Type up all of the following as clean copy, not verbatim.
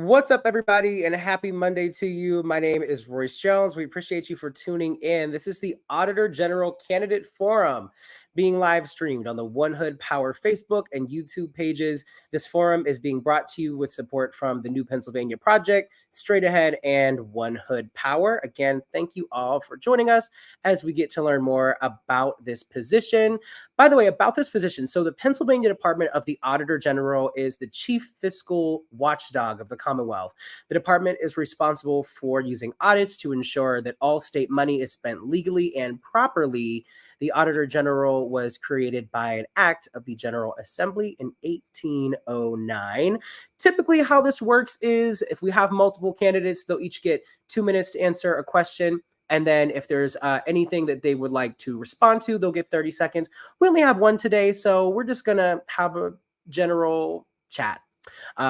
What's up, everybody, and happy Monday to you. My name is Royce Jones. We appreciate you for tuning in. This is the Auditor General Candidate Forum being live streamed on the One Hood Power Facebook and YouTube pages. This forum is being brought to you with support from the New Pennsylvania Project, Straight Ahead, and One Hood Power. Again, thank you all for joining us as we get to learn more about this position. By the way, about this position, so the Pennsylvania Department of the Auditor General is the chief fiscal watchdog of the Commonwealth. The department is responsible for using audits to ensure that all state money is spent legally and properly. The Auditor General was created by an act of the General Assembly in 1809. Typically, how this works is if we have multiple candidates, they'll each get 2 minutes to answer a question. And then if there's anything that they would like to respond to, they'll get 30 seconds. We only have one today, so we're just going to have a general chat.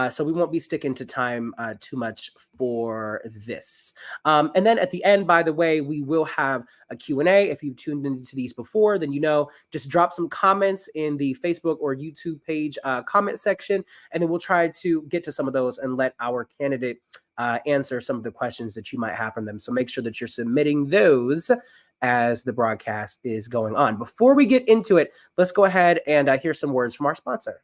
So we won't be sticking to time too much for this. And then at the end, by the way, we will have a Q&A. If you've tuned into these before, then you know, just drop some comments in the Facebook or YouTube page comment section, and then we'll try to get to some of those and let our candidate answer some of the questions that you might have from them. So make sure that you're submitting those as the broadcast is going on. Before we get into it, let's go ahead and hear some words from our sponsor.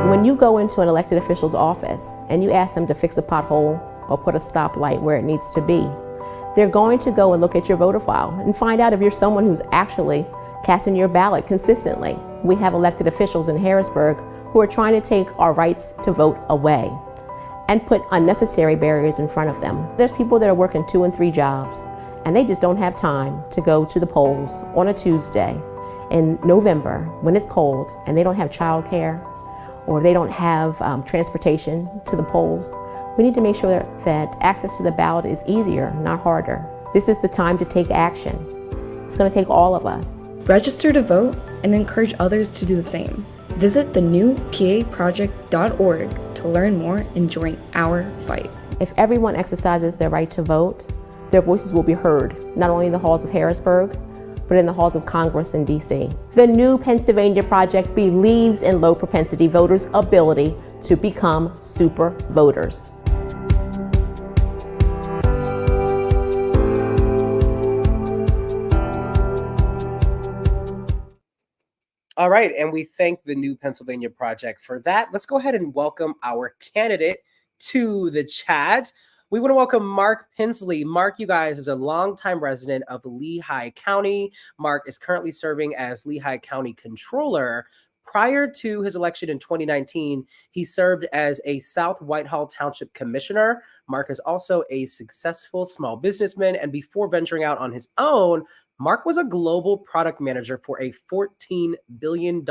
When you go into an elected official's office and you ask them to fix a pothole or put a stoplight where it needs to be, they're going to go and look at your voter file and find out if you're someone who's actually casting your ballot consistently. We have elected officials in Harrisburg who are trying to take our rights to vote away and put unnecessary barriers in front of them. There's people that are working 2 and 3 jobs and they just don't have time to go to the polls on a Tuesday in November when it's cold and they don't have childcare or they don't have transportation to the polls. We need to make sure that access to the ballot is easier, not harder. This is the time to take action. It's going to take all of us. Register to vote and encourage others to do the same. Visit thenewpaproject.org to learn more and join our fight. If everyone exercises their right to vote, their voices will be heard, not only in the halls of Harrisburg, but in the halls of Congress in DC. The New Pennsylvania Project believes in low propensity voters' ability to become super voters. All right, and we thank the New Pennsylvania Project for that. Let's go ahead and welcome our candidate to the chat. We want to welcome Mark Pinsley. Mark, you guys, is a longtime resident of Lehigh County. Mark is currently serving as Lehigh County Controller. Prior to his election in 2019, he served as a South Whitehall Township Commissioner. Mark is also a successful small businessman, and before venturing out on his own, Mark was a global product manager for a $14 billion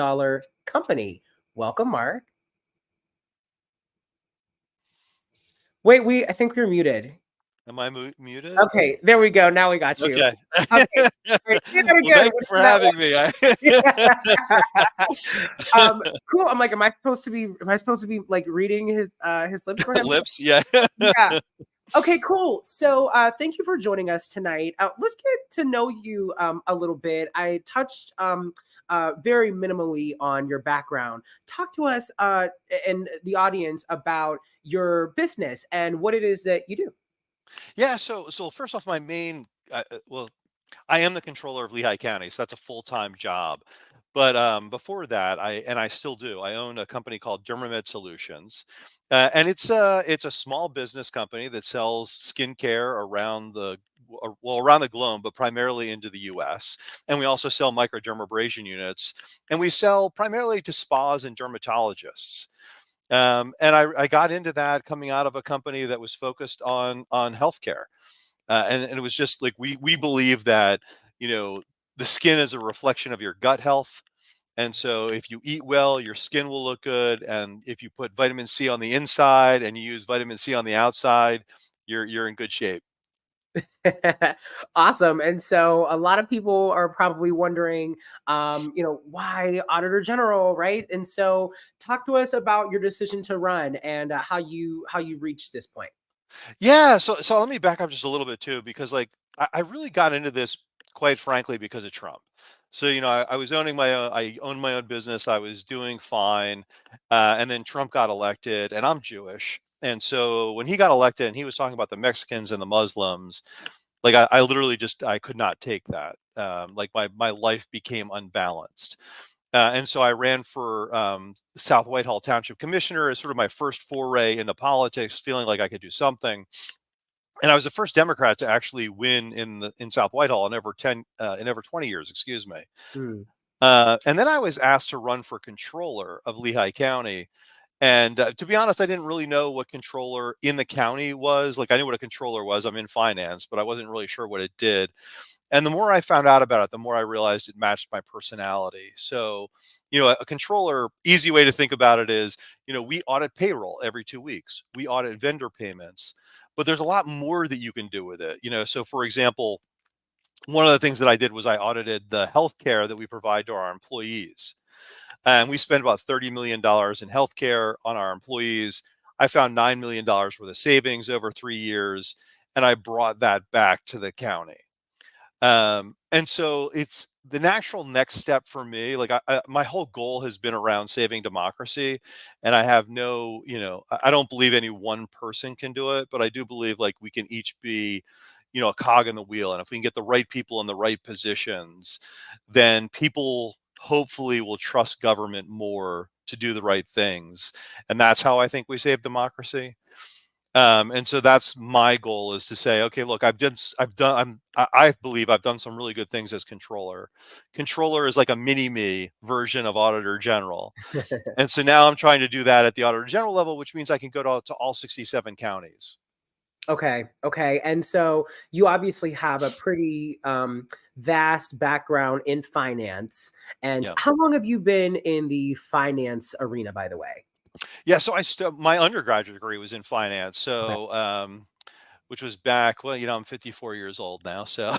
company. Welcome, Mark. Wait, I think you're muted. Am I muted? Okay, there we go. Now we got you. Okay. Okay. Right, Well, thank you for having me. Cool. I'm like, am I supposed to be like reading his lips for him? Lips, yeah. Yeah. Okay, cool. So thank you for joining us tonight. Let's get to know you a little bit. I touched very minimally on your background. Talk to us and the audience about your business and what it is that you do. Yeah, so first off, my main, I am the controller of Lehigh County, so that's a full-time job. But before that, I still do. I own a company called Dermamed Solutions, and it's a small business company that sells skincare around the globe, but primarily into the U.S. And we also sell microdermabrasion units, and we sell primarily to spas and dermatologists. And I got into that coming out of a company that was focused on healthcare, and it was just like we believe that the skin is a reflection of your gut health, And so if you eat well, your skin will look good. And if you put vitamin C on the inside and you use vitamin C on the outside, you're in good shape. Awesome. And so a lot of people are probably wondering, why Auditor General, right? And so talk to us about your decision to run and how you reached this point. Yeah, so let me back up just a little bit too, because like I really got into this quite frankly because of Trump. So I was I owned my own business. I was doing fine, and then Trump got elected, and I'm Jewish, and so when he got elected, and he was talking about the Mexicans and the Muslims, like I literally just I could not take that. Like my life became unbalanced. And so I ran for South Whitehall Township Commissioner as sort of my first foray into politics, feeling like I could do something. And I was the first Democrat to actually win in South Whitehall in over 20 years, excuse me. Hmm. And then I was asked to run for controller of Lehigh County. And to be honest, I didn't really know what controller in the county was. Like I knew what a controller was. I'm in finance, but I wasn't really sure what it did. And the more I found out about it, the more I realized it matched my personality. So, a controller, easy way to think about it is, we audit payroll every 2 weeks. We audit vendor payments, but there's a lot more that you can do with it. So for example, one of the things that I did was I audited the healthcare that we provide to our employees. And we spend about $30 million in healthcare on our employees. I found $9 million worth of savings over 3 years, and I brought that back to the county. And so it's the natural next step for me. Like my whole goal has been around saving democracy, and I have no, I don't believe any one person can do it, but I do believe like we can each be, a cog in the wheel, and if we can get the right people in the right positions, then people hopefully will trust government more to do the right things, and that's how I think we save democracy. And so that's my goal is to say, okay, look, I believe I've done some really good things as controller. Controller is like a mini me version of Auditor General. And so now I'm trying to do that at the Auditor General level, which means I can go to all 67 counties. Okay. Okay. And so you obviously have a pretty vast background in finance. And Yeah. how long have you been in the finance arena, by the way? Yeah. So my undergraduate degree was in finance. Okay. So, which was back, well, I'm 54 years old now, so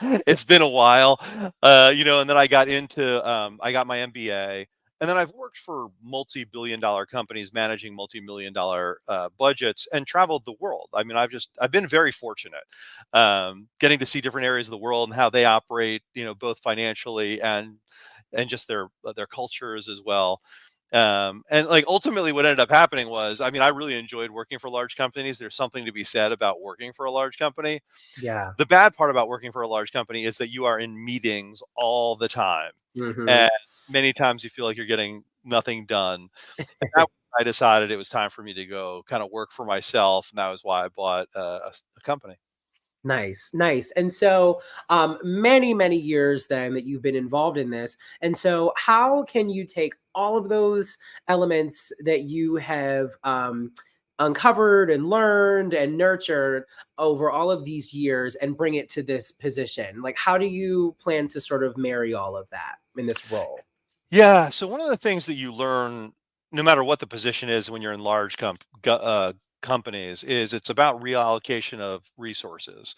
it's been a while. And then I got my MBA, and then I've worked for multi-billion dollar companies managing multi-million dollar budgets and traveled the world. I mean, I've been very fortunate, getting to see different areas of the world and how they operate, both financially and just their cultures as well. And like ultimately what ended up happening was, I mean, I really enjoyed working for large companies. There's something to be said about working for a large company. Yeah. The bad part about working for a large company is that you are in meetings all the time. Hmm. And many times you feel like you're getting nothing done. And that I decided it was time for me to go kind of work for myself. And that was why I bought a company. Nice, nice. And so, many, many years then that you've been involved in this. And so, how can you take all of those elements that you have uncovered and learned and nurtured over all of these years and bring it to this position? Like, how do you plan to sort of marry all of that in this role? Yeah. So one of the things that you learn, no matter what the position is, when you're in large companies, is it's about reallocation of resources,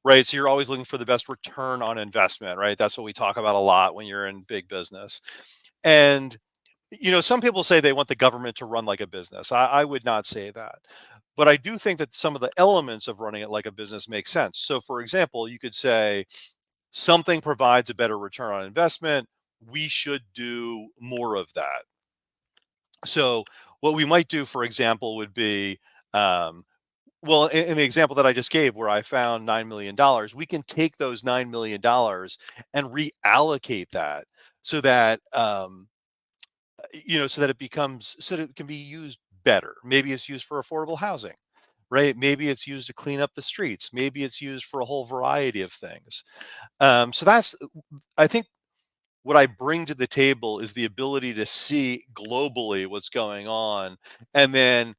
right? So you're always looking for the best return on investment, right? That's what we talk about a lot when you're in big business. And some people say they want the government to run like a business. I would not say that. But I do think that some of the elements of running it like a business make sense. So, for example, you could say something provides a better return on investment. We should do more of that. So, what we might do, for example, would be, um, well, in the example that I just gave, where I found $9 million, we can take those $9 million and reallocate that so that so that so that it can be used better. Maybe it's used for affordable housing, right? Maybe it's used to clean up the streets. Maybe it's used for a whole variety of things. So that's, I think, what I bring to the table is the ability to see globally what's going on, and then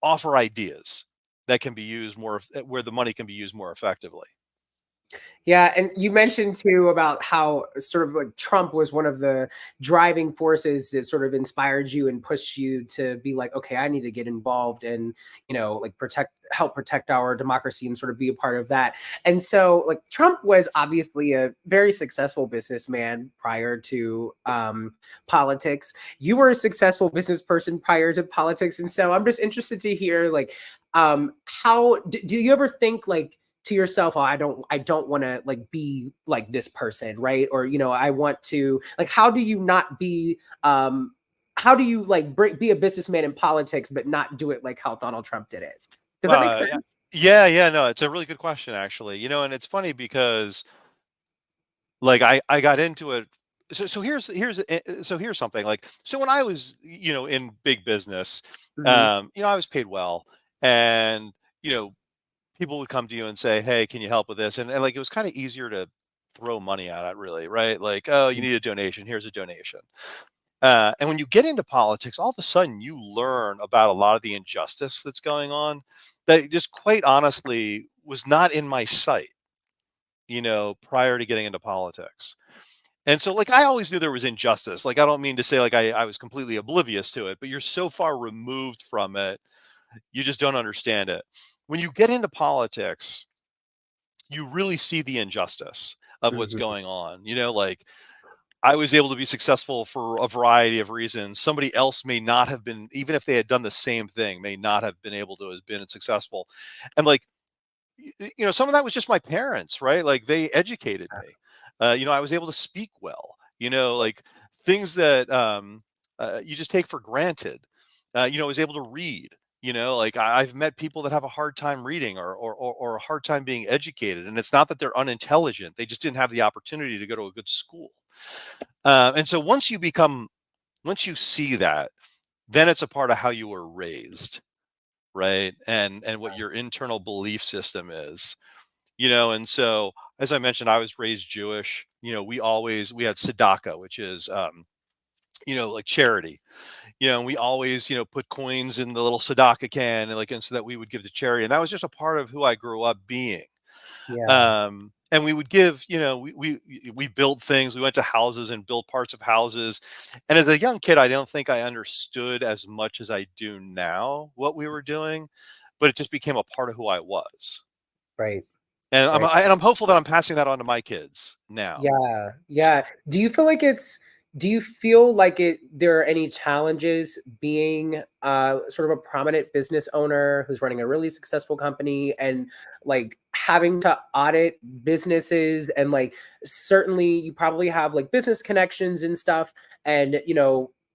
offer ideas that can be used more, where the money can be used more effectively. Yeah, and you mentioned too about how sort of like Trump was one of the driving forces that sort of inspired you and pushed you to be like, okay, I need to get involved and, like help protect our democracy and sort of be a part of that. And so like Trump was obviously a very successful businessman prior to politics. You were a successful business person prior to politics. And so I'm just interested to hear like how do you ever think like to yourself, oh, I don't want to like be like this person, right? Or I want to like, how do you not be how do you like be a businessman in politics but not do it like how Donald Trump did it? Does that make Yeah, sense? yeah, no, it's a really good question, actually. And it's funny because like I got into it. So here's something like, so when I was in big business, Hmm. I was paid well, and you know people would come to you and say, hey, can you help with this? And like it was kind of easier to throw money at it, really, right? Like, oh, you need a donation, here's a donation. And when you get into politics, all of a sudden you learn about a lot of the injustice that's going on that just quite honestly was not in my sight, prior to getting into politics. And so, like, I always knew there was injustice. Like, I don't mean to say like I was completely oblivious to it, but you're so far removed from it, you just don't understand it. When you get into politics, you really see the injustice of what's Hmm. going on. Like, I was able to be successful for a variety of reasons. Somebody else may not have been, even if they had done the same thing, may not have been able to have been successful. And like, some of that was just my parents, right? Like they educated me. I was able to speak well. Like things that you just take for granted. I was able to read. Like I've met people that have a hard time reading or a hard time being educated, and it's not that they're unintelligent; they just didn't have the opportunity to go to a good school. And so once you see that, then it's a part of how you were raised, right? And what your internal belief system is. And so as I mentioned, I was raised Jewish. We had tzedakah, which is like charity. And we always put coins in the little tzedakah can, and so that we would give to charity, and that was just a part of who I grew up being. Yeah. And we would give, we built things. We went to houses and built parts of houses. And as a young kid, I don't think I understood as much as I do now what we were doing, but it just became a part of who I was. Right. And Right. I'm hopeful that I'm passing that on to my kids now. Yeah, yeah. Do you feel like there are any challenges being sort of a prominent business owner who's running a really successful company and like having to audit businesses and like certainly you probably have like business connections and stuff and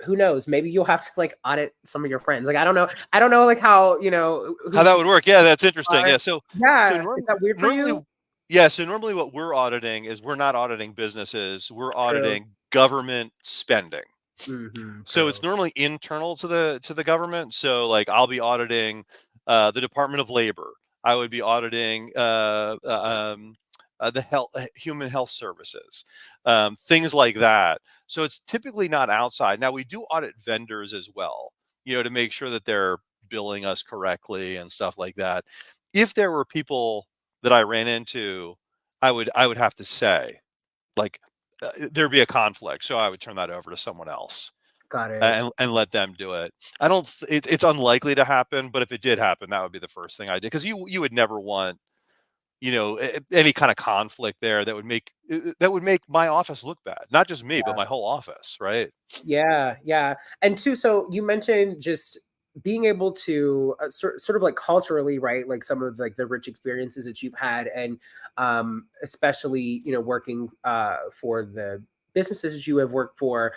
who knows, maybe you'll have to like audit some of your friends. Like I don't know like how, who How that you would work? Yeah, that's interesting. are. Yeah, so Yeah, is that weird for normally, you? yeah, so normally what we're auditing is we're not auditing businesses, we're True. auditing government spending. Hmm. So it's True. normally internal to the government. So like I'll be auditing the Department of Labor. I would be auditing the human health services, things like that. So it's typically not outside. Now we do audit vendors as well, to make sure that they're billing us correctly and stuff like that. If there were people that I ran into, I would have to say like there'd be a conflict, so I would turn that over to someone else Got it. and let them do it. I don't. It's unlikely to happen, but if it did happen, that would be the first thing I did because you would never want any kind of conflict there that would make my office look bad. Not just me, but my whole office, right? Yeah, yeah. And two, so you mentioned just being able to sort of like culturally, right? Like some of like the rich experiences that you've had, and especially working for the businesses that you have worked for,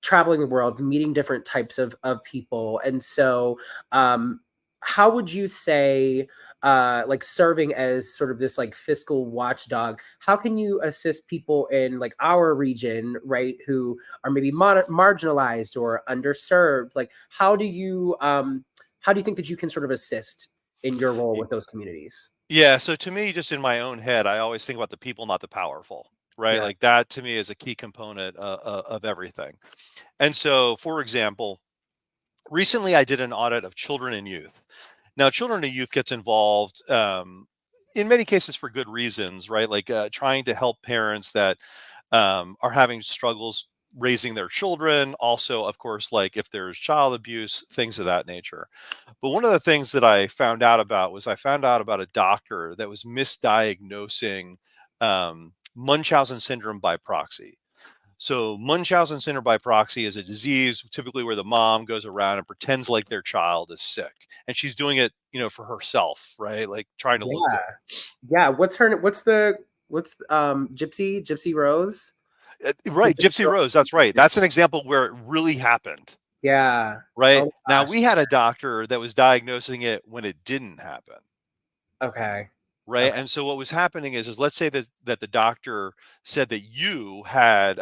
traveling the world, meeting different types of people, and so how would you say? Like serving as sort of this like fiscal watchdog, how can you assist people in like our region, right, who are maybe marginalized or underserved? Like how do you think that you can sort of assist in your role Y- with those communities? Yeah. So to me, just in my own head, I always think about the people, not the powerful, right? Yeah. Like that to me is a key component of everything. And so, for example, recently I did an audit of children and youth. Now, children and youth gets involved. in many cases for good reasons, right? Like trying to help parents that are having struggles raising their children. Also, of course, like if there's child abuse, things of that nature. But one of the things that I found out about was I found out about a doctor that was misdiagnosing Munchausen syndrome by proxy. So Munchausen syndrome by proxy is a disease typically where the mom goes around and pretends like their child is sick, and she's doing it, for herself, right? Like trying to look good. Yeah. Yeah. Gypsy Rose? The Right, Gypsy Gypsy Rose. Rose. That's right. That's an example where it really happened. Yeah. Right Oh now, gosh. we had a doctor that was diagnosing it when it didn't happen. Okay. Right. Okay. And so what was happening is let's say that the doctor said that you had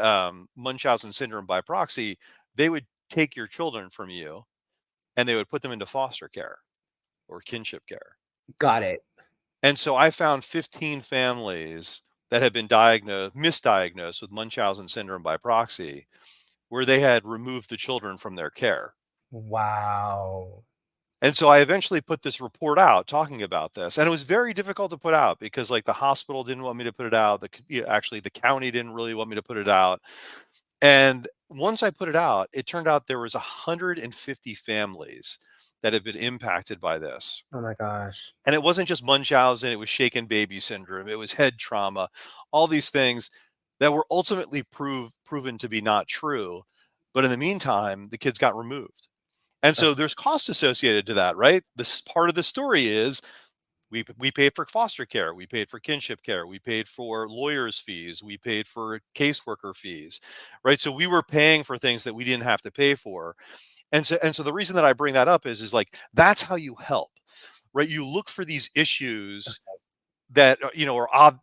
Munchausen syndrome by proxy, they would take your children from you and they would put them into foster care or kinship care. Got it. And so I found 15 families that had been misdiagnosed with Munchausen syndrome by proxy, where they had removed the children from their care. Wow. And so I eventually put this report out talking about this, and it was very difficult to put out because like the hospital didn't want me to put it out. Actually, the county didn't really want me to put it out. And once I put it out, it turned out there was 150 families that had been impacted by this. Oh my gosh. And it wasn't just Munchausen, it was shaken baby syndrome, it was head trauma, all these things that were ultimately proven to be not true. But in the meantime, the kids got removed. And Oh, so there's cost associated to that, right? This part of the story is we paid for foster care, we paid for kinship care, we paid for lawyers' fees, we paid for caseworker fees, right? So we were paying for things that we didn't have to pay for. And so the reason that I bring that up is like that's how you help, right? You look for these issues that are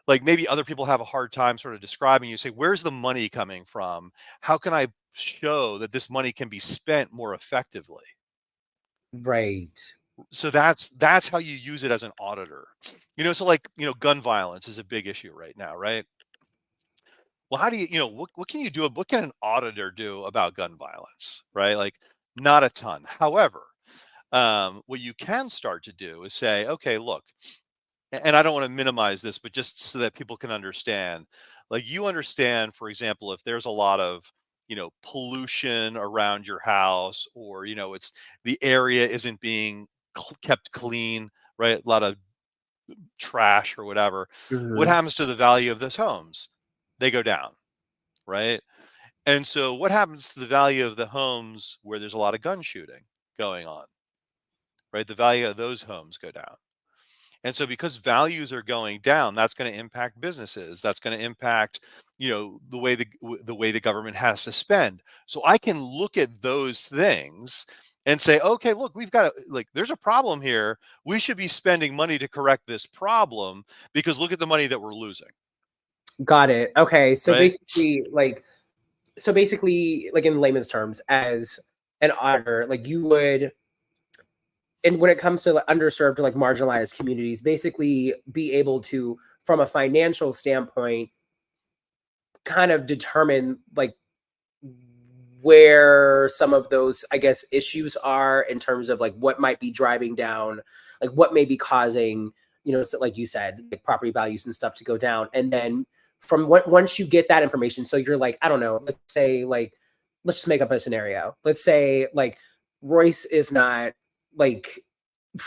like maybe other people have a hard time sort of describing. You say, where's the money coming from? How can I show that this money can be spent more effectively? right. So that's how you use it as an auditor. So like, gun violence is a big issue right now, right? Well, how do what can you do? What can an auditor do about gun violence, right? Like not a ton. However, what you can start to do is say, okay, look, and I don't want to minimize this, but just so that people can understand, like you understand, for example, if there's a lot of, pollution around your house or, it's the area isn't being kept clean, right? A lot of trash or whatever. What Mhm. happens to the value of those homes? They go down, right? And so what happens to the value of the homes where there's a lot of gun shooting going on, right? The value of those homes go down. And so because values are going down, that's going to impact businesses. That's going to impact, the way the government has to spend. So I can look at those things and say, okay, look, we've got like there's a problem here. We should be spending money to correct this problem because look at the money that we're losing, Got it. Okay. right? So basically, like in layman's terms, as an auditor, like you would, and when it comes to like underserved or like marginalized communities, basically be able to, from a financial standpoint, kind of determine like where some of those, I guess, issues are in terms of like what might be driving down, like what may be causing, so like you said, like property values and stuff to go down. And then from what once you get that information, so you're like, I don't know, let's say like, let's just make up a scenario. Let's say like Royce is not like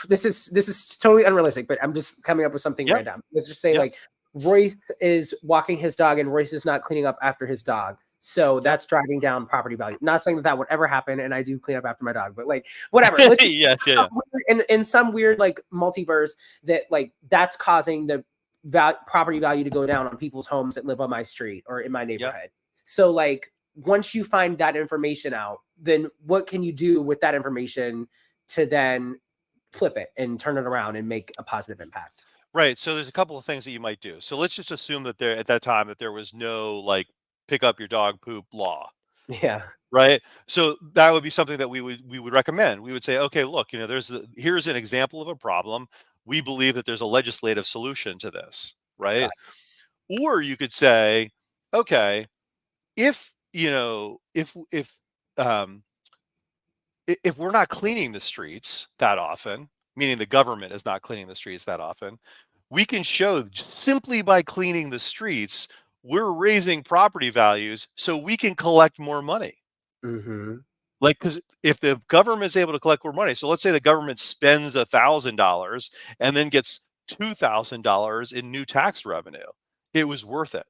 this is totally unrealistic, but I'm just coming up with something Yep. random. Let's just say Yep. like Royce is walking his dog and Royce is not cleaning up after his dog. So Yep. that's driving down property value. Not saying that that would ever happen, and I do clean up after my dog, but like whatever. Let's just Yes. Yeah. Yeah. in some weird like multiverse that like that's causing the property value to go down on people's homes that live on my street or in my Yep. neighborhood. So like once you find that information out, then what can you do with that information to then flip it and turn it around and make a positive impact? Right. So there's a couple of things that you might do. So let's just assume that there at that time that there was no like pick up your dog poop law, Yeah. right? So that would be something that we would recommend. We would say, okay, look, here's an example of a problem. We believe that there's a legislative solution to this, right? Got Or you could say, okay, if you know um, if we're not cleaning the streets that often, meaning the government is not cleaning the streets that often, we can show simply by cleaning the streets, we're raising property values so we can collect more money. Mm-hmm. Like, because if the government is able to collect more money, so let's say the government spends $1,000 and then gets $2,000 in new tax revenue, it was worth it.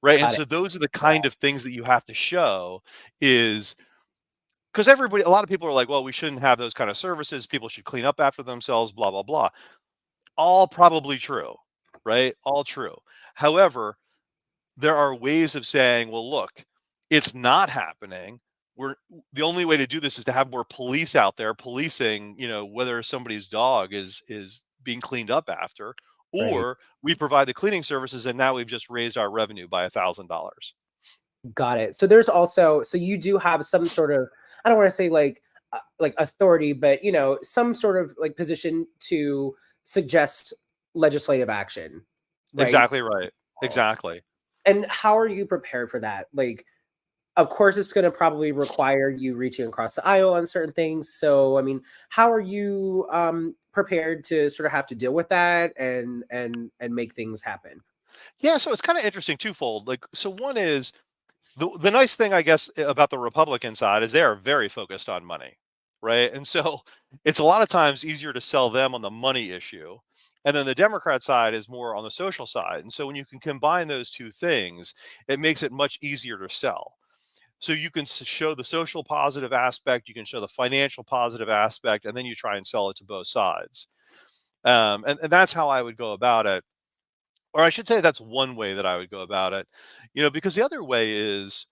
Right. And Got it. so those are the kind of things that you have to show, is because a lot of people are like, well, we shouldn't have those kind of services. People should clean up after themselves, blah, blah, blah. All probably true, right? All true. However, there are ways of saying, well, look, it's not happening. The only way to do this is to have more police out there policing, whether somebody's dog is being cleaned up after, Right. or we provide the cleaning services and now we've just raised our revenue by $1,000. Got it. So there's also, so you do have some sort of, I don't want to say like authority, but some sort of like position to suggest legislative action, right? Exactly right. Exactly. And how are you prepared for that? Like, of course, it's going to probably require you reaching across the aisle on certain things. So, I mean, how are you prepared to sort of have to deal with that and make things happen? Yeah, so it's kind of interesting twofold. Like, so one is the nice thing, I guess, about the Republican side is they are very focused on money, right? And so it's a lot of times easier to sell them on the money issue. And then the Democrat side is more on the social side. And so when you can combine those two things, it makes it much easier to sell. So you can show the social positive aspect, you can show the financial positive aspect, and then you try and sell it to both sides. And that's how I would go about it. Or I should say that's one way that I would go about it, because the other way is,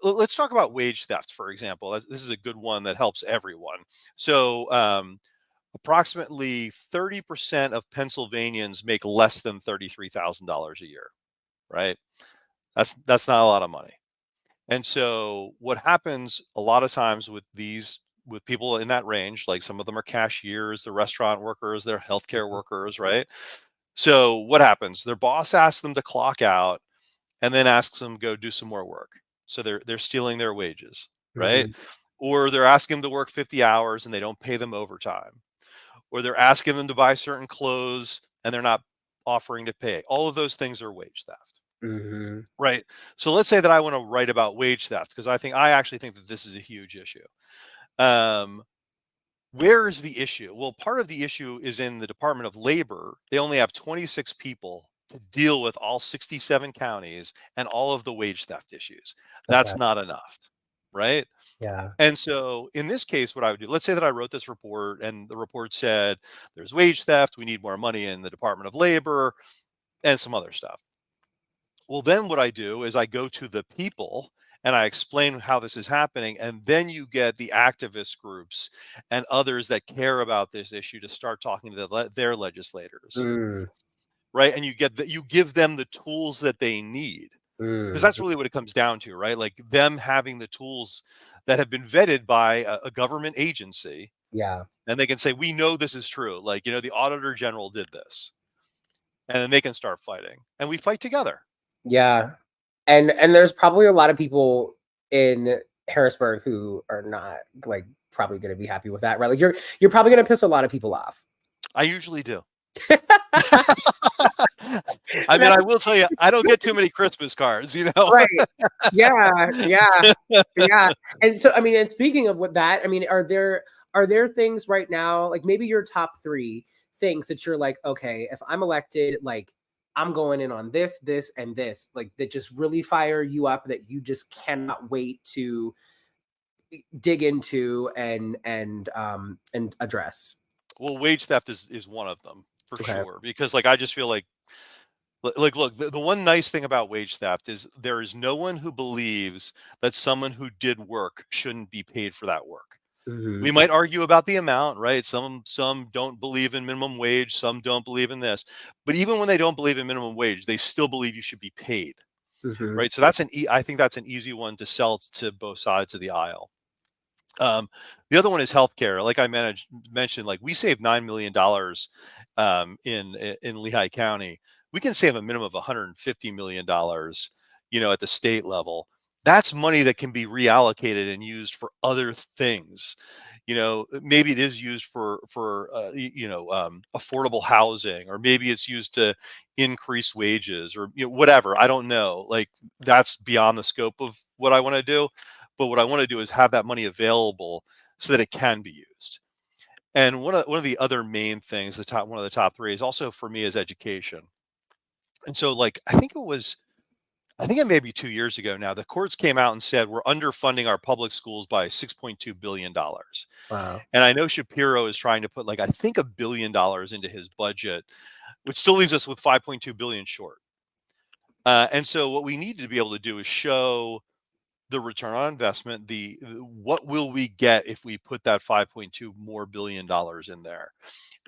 let's talk about wage theft, for example. This is a good one that helps everyone. So approximately 30% of Pennsylvanians make less than $33,000 a year, right? That's not a lot of money. And so what happens a lot of times with people in that range, like some of them are cashiers, they're restaurant workers, they're healthcare workers, right? So what happens? Their boss asks them to clock out and then asks them to go do some more work. So they're stealing their wages, right? Mhm. Or they're asking them to work 50 hours and they don't pay them overtime. Or they're asking them to buy certain clothes and they're not offering to pay. All of those things are wage theft. Mhm. Right. So let's say that I want to write about wage theft because I actually think that this is a huge issue. Um, where is the issue? Well, part of the issue is in the Department of Labor. They only have 26 people to deal with all 67 counties and all of the wage theft issues. Okay. That's not enough. Right. Yeah. And so in this case, what I would do, let's say that I wrote this report and the report said there's wage theft. We need more money in the Department of Labor and some other stuff. Well, then what I do is I go to the people and I explain how this is happening. And then you get the activist groups and others that care about this issue to start talking to their legislators, Mm. right? And you give them the tools that they need, because Mm. that's really what it comes down to, right? Like them having the tools that have been vetted by a government agency, Yeah. and they can say, we know this is true. Like, the Auditor General did this, and then they can start fighting, and we fight together. Yeah. And there's probably a lot of people in Harrisburg who are not like probably going to be happy with that, right? Like you're probably going to piss a lot of people off. I usually do. I mean, I will tell you, I don't get too many Christmas cards, Right. Yeah. Yeah. Yeah. And so, I mean, and speaking of what that, I mean, are there things right now, like maybe your top 3 things that you're like, okay, if I'm elected, like I'm going in on this, this, and this, like that just really fire you up that you just cannot wait to dig into and address. Well, wage theft is one of them for Okay. sure, because like I just feel like look, the one nice thing about wage theft is there is no one who believes that someone who did work shouldn't be paid for that work. Mhm. We might argue about the amount, right? Some don't believe in minimum wage, some don't believe in this. But even when they don't believe in minimum wage, they still believe you should be paid, Mhm. right? So I think that's an easy one to sell to both sides of the aisle. The other one is healthcare. Like I mentioned, like we saved $9 million in Lehigh County. We can save a minimum of $150 million, at the state level. That's money that can be reallocated and used for other things. maybe it is used for affordable housing, or maybe it's used to increase wages, or whatever. I don't know. Like, that's beyond the scope of what I want to do. But what I want to do is have that money available so that it can be used. And one of the other main things, one of the top three, is also for me, is education. And so, like, I think it may be 2 years ago now, the courts came out and said we're underfunding our public schools by $6.2 billion. Wow. And I know Shapiro is trying to put, like, I think $1 billion into his budget, which still leaves us with 5.2 billion short. And so what we need to be able to do is show the return on investment, what will we get if we put that 5.2 more billion dollars in there.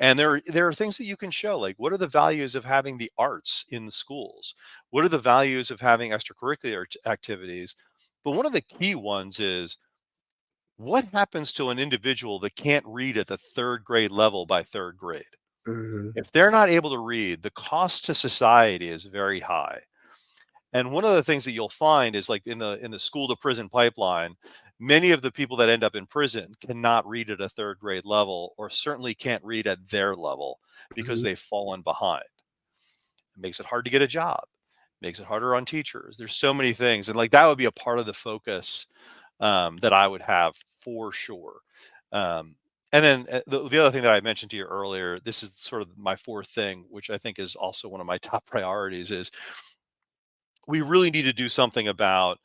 And there are things that you can show, like, what are the values of having the arts in the schools? What are the values of having extracurricular activities? But one of the key ones is, what happens to an individual that can't read at the third grade level by third grade? Hmm. If they're not able to read, the cost to society is very high. And one of the things that you'll find is, like, in the school to prison pipeline, many of the people that end up in prison cannot read at a third grade level, or certainly can't read at their level, because Hmm. they've fallen behind. It makes it hard to get a job, makes it harder on teachers. There's so many things. And, like, that would be a part of the focus that I would have, for sure. Um, and then the other thing that I mentioned to you earlier, this is sort of my fourth thing, which I think is also one of my top priorities, is we really need to do something about,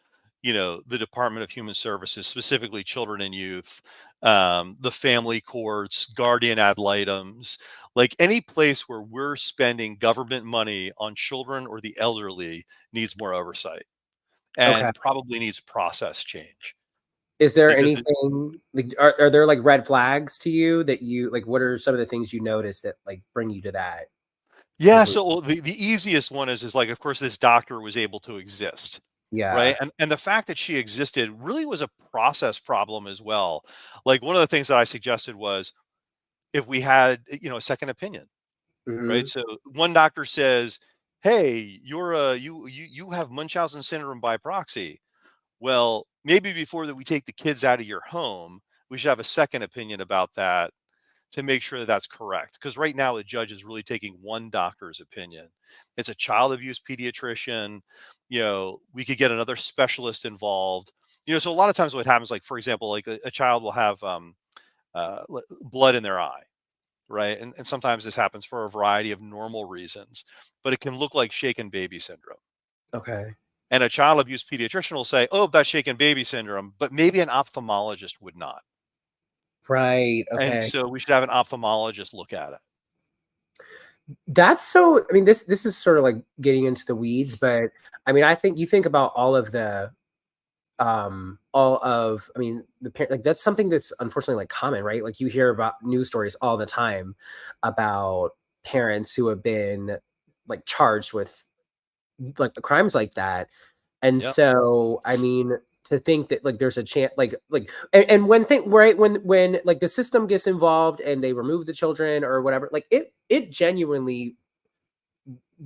the Department of Human Services, specifically children and youth, the family courts, guardian ad litems, like, any place where we're spending government money on children or the elderly needs more oversight, Okay. and probably needs process change. Is there Like, anything like are there like red flags to you that you like? What are some of the things you notice that like bring you to that yeah, conclusion? so, well, the easiest one is, like, of course, this doctor was able to exist. Right. Yeah. And the fact that she existed really was a process problem as well. Like, one of the things that I suggested was, if we had, a second opinion, right? Hmm. So one doctor says, "Hey, you have Munchausen syndrome by proxy." Well, maybe before that we take the kids out of your home, we should have a second opinion about that, to make sure that that's correct. Because right now the judge is really taking one doctor's opinion. It's a child abuse pediatrician. We could get another specialist involved. So a lot of times what happens, like, for example, like, a child will have blood in their eye, right? And sometimes this happens for a variety of normal reasons, but it can look like shaken baby syndrome. Okay. And a child abuse pediatrician will say, "Oh, that's shaken baby syndrome," but maybe an ophthalmologist would not. Right. And Okay. so we should have an ophthalmologist look at it. That's so. I mean, this is sort of like getting into the weeds, but I mean, I think you think about all of. I mean, like that's something that's unfortunately like common, right? Like you hear about news stories all the time about parents who have been like charged with like crimes like that. And Yep. so, I mean, to think that like there's a chance, and when thing right when like the system gets involved and they remove the children or whatever, like it genuinely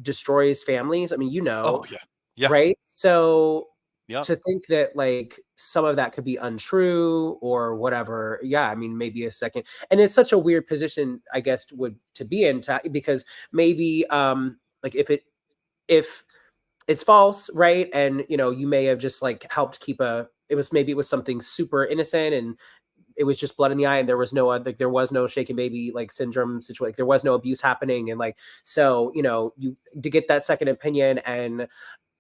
destroys families. I mean, Oh, yeah. Yeah. right? So Yep. to think that like some of that could be untrue or whatever, yeah, I mean, maybe a second, and it's such a weird position, I guess, would to be in because maybe like if it's false, right? And you may have just like helped keep it was something super innocent and it was just blood in the eye and there was no like there was no shaken baby like syndrome situation, like, there was no abuse happening and like so you to get that second opinion and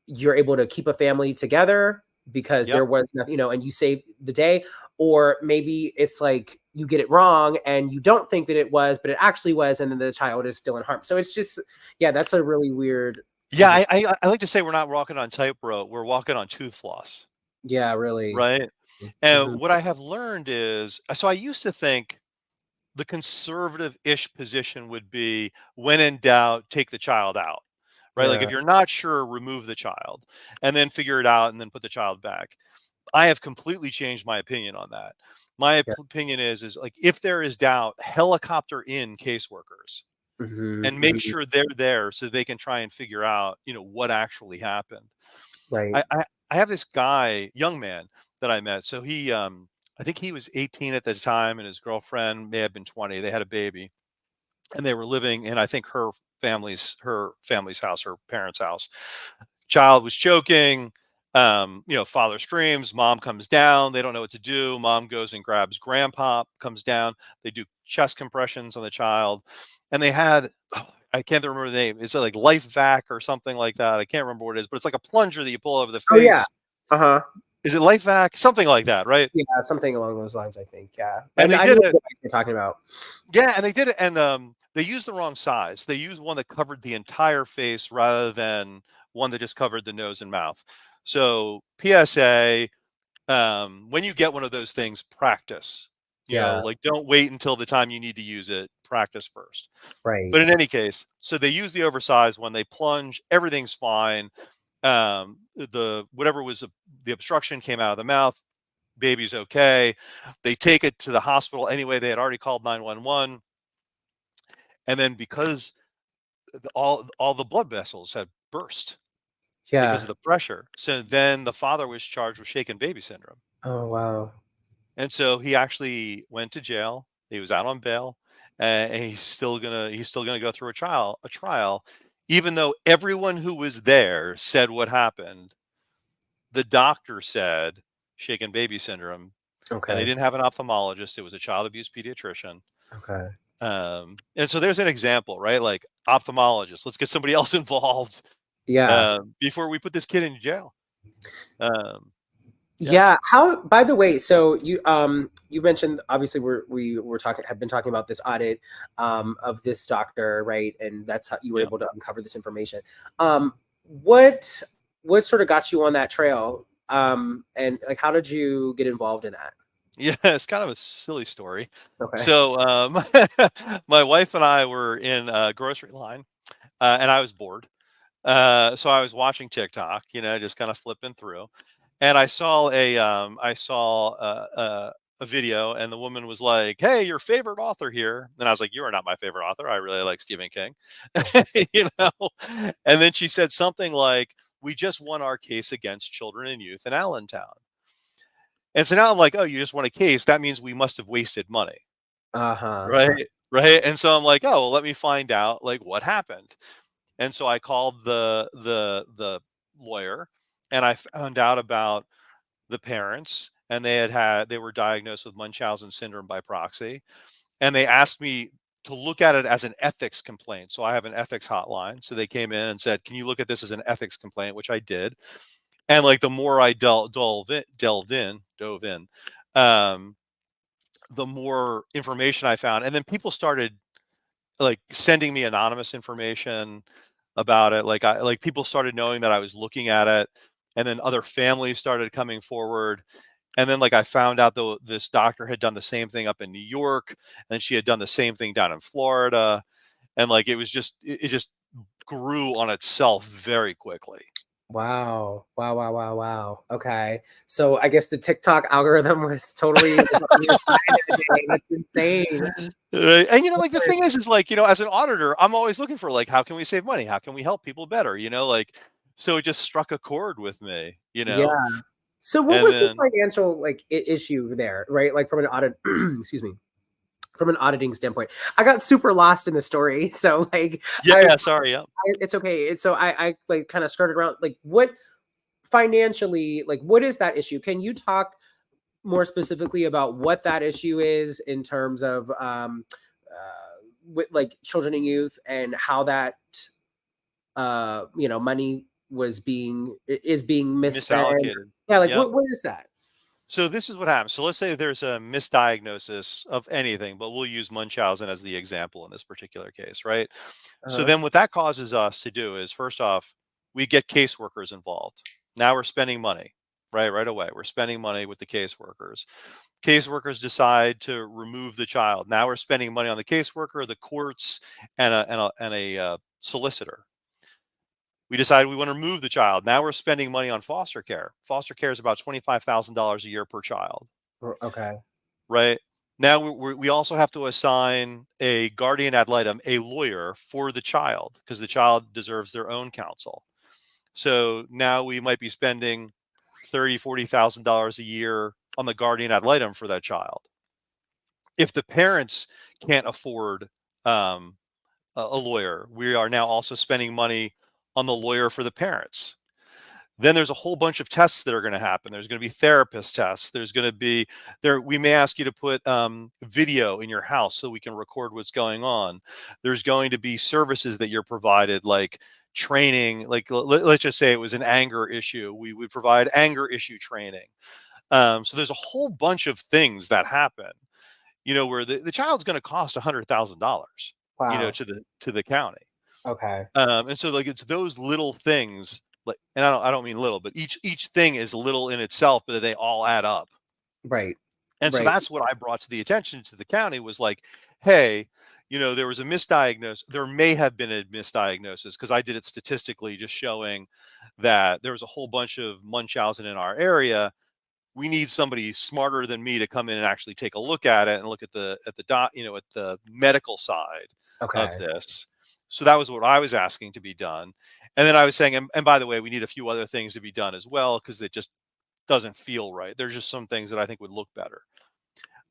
you're able to keep a family together because Yep. there was nothing, and you save the day. Or maybe it's like you get it wrong and you don't think that it was, but it actually was, and then the child is still in harm. So it's just, yeah, that's a really weird Yeah, position. I like to say we're not walking on tightrope, we're walking on tooth floss, Yeah, really. right? And Mhm. what I have learned is, so I used to think the conservative-ish position would be, when in doubt, take the child out, right? Like, Yeah, if you're not sure, remove the child, and then figure it out, and then put the child back. I have completely changed my opinion on that. My yeah. opinion is, like, if there is doubt, helicopter in caseworkers Mhm, and make mhm. sure they're there so they can try and figure out, what actually happened. Right. I have this guy, young man, that I met. So he, I I think he was 18 at the time, and his girlfriend may have been 20. They had a baby, and they were living in, I think, her family's house, her parents' house. Child was choking. Father screams, mom comes down, they don't know what to do. Mom goes and grabs grandpa, comes down. They do chest compressions on the child, and they had, I can't remember the name. Is it like Life Vac or something like that? I can't remember what it is, but it's like a plunger that you pull over the Oh yeah. face. Uh-huh. Is it Life Vac? Something like that, right? Yeah, something along those lines, I think. Yeah. And they I know did what it. you're talking about. Yeah, and they did it, and they used the wrong size. They used one that covered the entire face rather than one that just covered the nose and mouth. So PSA, when you get one of those things, practice. Yeah, Like don't wait until the time you need to use it. Practice first. right. But in any case, so they use the oversized one. They plunge. Everything's fine. The whatever was the obstruction came out of the mouth. Baby's okay. They take it to the hospital anyway. They had already called 911, and then because all the blood vessels had burst because Yeah. of the pressure, so then the father was charged with shaken baby syndrome. Oh wow. And so he actually went to jail. He was out on bail, and he's still gonna go through a trial, even though everyone who was there said what happened. The doctor said shaken baby syndrome, and they Okay. didn't have an ophthalmologist. It was a child abuse pediatrician. Okay. And so there's an example, right? Like ophthalmologist. Let's get somebody else involved Yeah. before we put this kid in jail. Yeah, Yeah. How, by the way, so you mentioned obviously we were talking have been talking about this audit of this doctor, right? And that's how you were yeah. able to uncover this information. Um what what sort of got you on that trail? And like how did you get involved in that? Yeah, it's kind of a silly story. Okay. So, my wife and I were in a grocery line, and I was bored. So I was watching TikTok, just kind of flipping through, and I saw a video, and the woman was like, "Hey, your favorite author here," and I was like, "You are not my favorite author. I really like Stephen King," you know. And then she said something like, "We just won our case against children and youth in Allentown." And so now I'm like, "Oh, you just won a case. That means we must have wasted money." Uh-huh. Right? Right? And so I'm like, "Oh, well, let me find out, like, what happened." And so I called the lawyer, and I found out about the parents, and they were diagnosed with Munchausen syndrome by proxy, and they asked me to look at it as an ethics complaint. So I have an ethics hotline. So they came in and said, "Can you look at this as an ethics complaint?" Which I did. And like the more I dove in, um, the more information I found, and then people started like sending me anonymous information about it. Like people started knowing that I was looking at it, and then other families started coming forward. And then like I found out though this doctor had done the same thing up in New York, and she had done the same thing down in Florida, and like it just grew on itself very quickly. Wow. Wow, wow, wow, wow. Okay. So I guess the TikTok algorithm was totally was on your side of the day. That's insane. And like the thing is like, as an auditor, I'm always looking for like, how can we save money? How can we help people better? Like, so it just struck a chord with me, Yeah. So what and was the then, financial like issue there, right? Like from an audit, excuse me, from an auditing standpoint. I got super lost in the story. So like yeah, sorry. Yeah. it's okay. So I like kind of started around like what financially, like what is that issue? Can you talk more specifically about what that issue is in terms of with like children and youth and how that money is being misspent? Misallocated. Yeah, like Yep. what is that? So this is what happens. So let's say there's a misdiagnosis of anything, but we'll use Munchausen as the example in this particular case, right? So Uh, then what that causes us to do is first off, we get caseworkers involved. Now we're spending money, right away. We're spending money with the caseworkers. Caseworkers decide to remove the child. Now we're spending money on the caseworker, the courts, and a solicitor. We decide we want to remove the child. Now we're spending money on foster care. Foster care is about $25,000 a year per child, okay. right? Now we also have to assign a guardian ad litem, a lawyer for the child, because the child deserves their own counsel. So now we might be spending $30,000, $40,000 a year on the guardian ad litem for that child. If the parents can't afford a lawyer, we are now also spending money on the lawyer for the parents. Then there's a whole bunch of tests that are going to happen. There's going to be therapist tests. There's going to be we may ask you to put video in your house so we can record what's going on. There's going to be services that you're provided, like training. Like let's just say it was an anger issue, we would provide anger issue training. So there's a whole bunch of things that happen, where the child's going to cost $100,000, Wow. to the county. Okay. And so like it's those little things, like, and I don't mean little, but each thing is little in itself, but they all add up. Right. And so Right. that's what I brought to the attention to the county, was like, hey, there was a misdiagnosis. There may have been a misdiagnosis, because I did it statistically, just showing that there was a whole bunch of Munchausen in our area. We need somebody smarter than me to come in and actually take a look at it and look at the medical side of Okay. this. So that was what I was asking to be done. And then I was saying, and by the way, we need a few other things to be done as well, because it just doesn't feel right. There's just some things that I think would look better.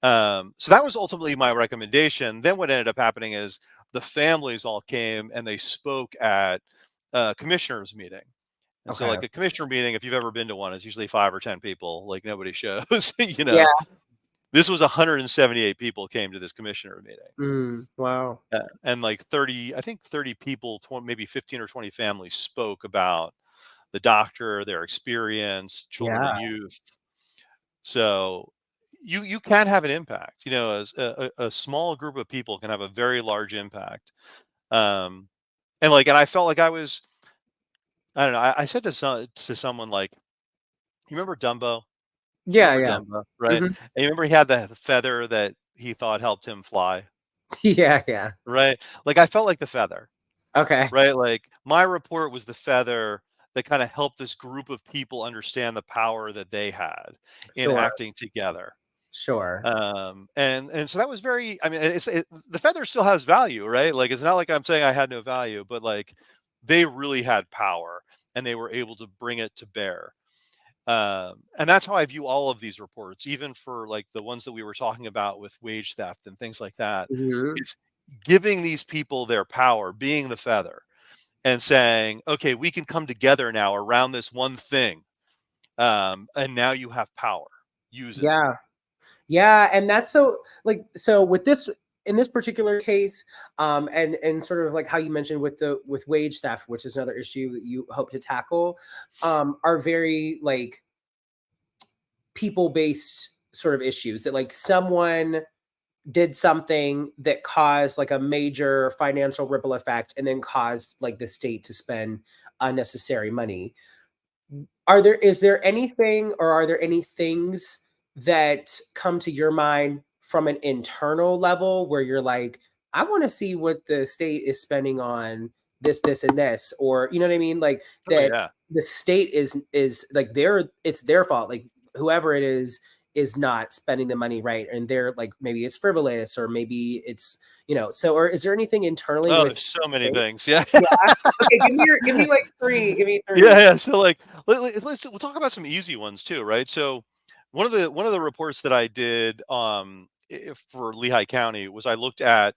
So that was ultimately my recommendation. Then what ended up happening is the families all came and they spoke at a commissioners meeting. And so Okay. like a commissioner meeting, if you've ever been to one, it's usually 5 or 10 people, like nobody shows. Yeah. This was 178 people came to this commissioner meeting. Wow. And like 30, I think 30 people, maybe 15 or 20 families spoke about the doctor, their experience, children Yeah. and youth. So you can have an impact, as a small group of people can have a very large impact. And I felt like I don't know. I said to someone, like, you remember Dumbo? You Yeah. remember Yeah. Dumbo, right? Hmm. And you remember he had the feather that he thought helped him fly, Yeah. Yeah. right? Like I felt like the feather, Okay. right? Like my report was the feather that kind of helped this group of people understand the power that they had in Sure. acting together. Sure. And so that was very, I mean, the feather still has value, right? Like, it's not like I'm saying I had no value, but like they really had power and they were able to bring it to bear. And that's how I view all of these reports, even for like the ones that we were talking about with wage theft and things like that. Hmm. It's giving these people their power, being the feather, and saying, okay, we can come together now around this one thing. And now you have power. Use it. Yeah. Yeah, and that's so with this, in this particular case, and sort of like how you mentioned with wage theft, which is another issue that you hope to tackle, are very like people based sort of issues that like someone did something that caused like a major financial ripple effect and then caused like the state to spend unnecessary money. Is there anything, or are there any things that come to your mind from an internal level where you're like, I want to see what the state is spending on this, and this, or you know what I mean? Like Oh that yeah. the state is like it's their fault. Like whoever it is not spending the money right. And they're like, maybe it's frivolous, or maybe it's, so, or is there anything internally Oh, with there's so many state? things. Yeah. Yeah. Okay, give me like three. Give me Yeah, three. yeah. So like we'll talk about some easy ones too, right? So one of the reports that I did for Lehigh County was I looked at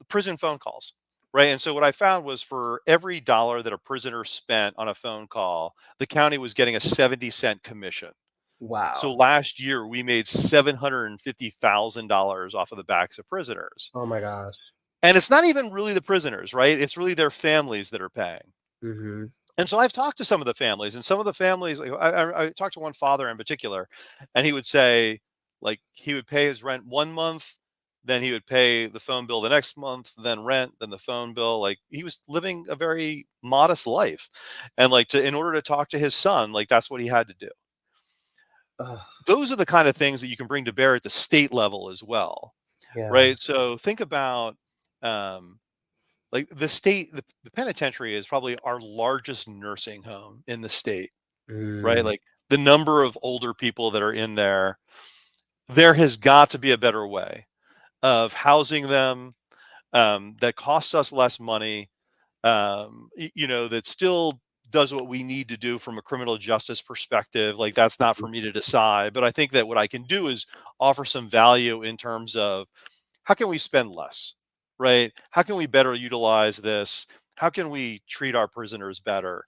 prison phone calls, right? And so what I found was for every dollar that a prisoner spent on a phone call, the county was getting a 70-cent commission. So Wow. last year we made $750,000 off of the backs of prisoners. Oh my gosh. And it's not even really the prisoners, right? It's really their families that are paying. Mhm. And so I've talked to some of the families, and some of the families, like I talked to one father in particular, and he would say, like, he would pay his rent one month, then he would pay the phone bill the next month, then rent, then the phone bill. Like he was living a very modest life, and like in order to talk to his son, like that's what he had to do. Ugh, Those are the kind of things that you can bring to bear at the state level as well, yeah. right? So think about um, like the penitentiary is probably our largest nursing home in the state, right? Mm, Like the number of older people that are in there has got to be a better way of housing them, that costs us less money, that still does what we need to do from a criminal justice perspective. Like, that's not for me to decide. But I think that what I can do is offer some value in terms of how can we spend less, right? How can we better utilize this? How can we treat our prisoners better?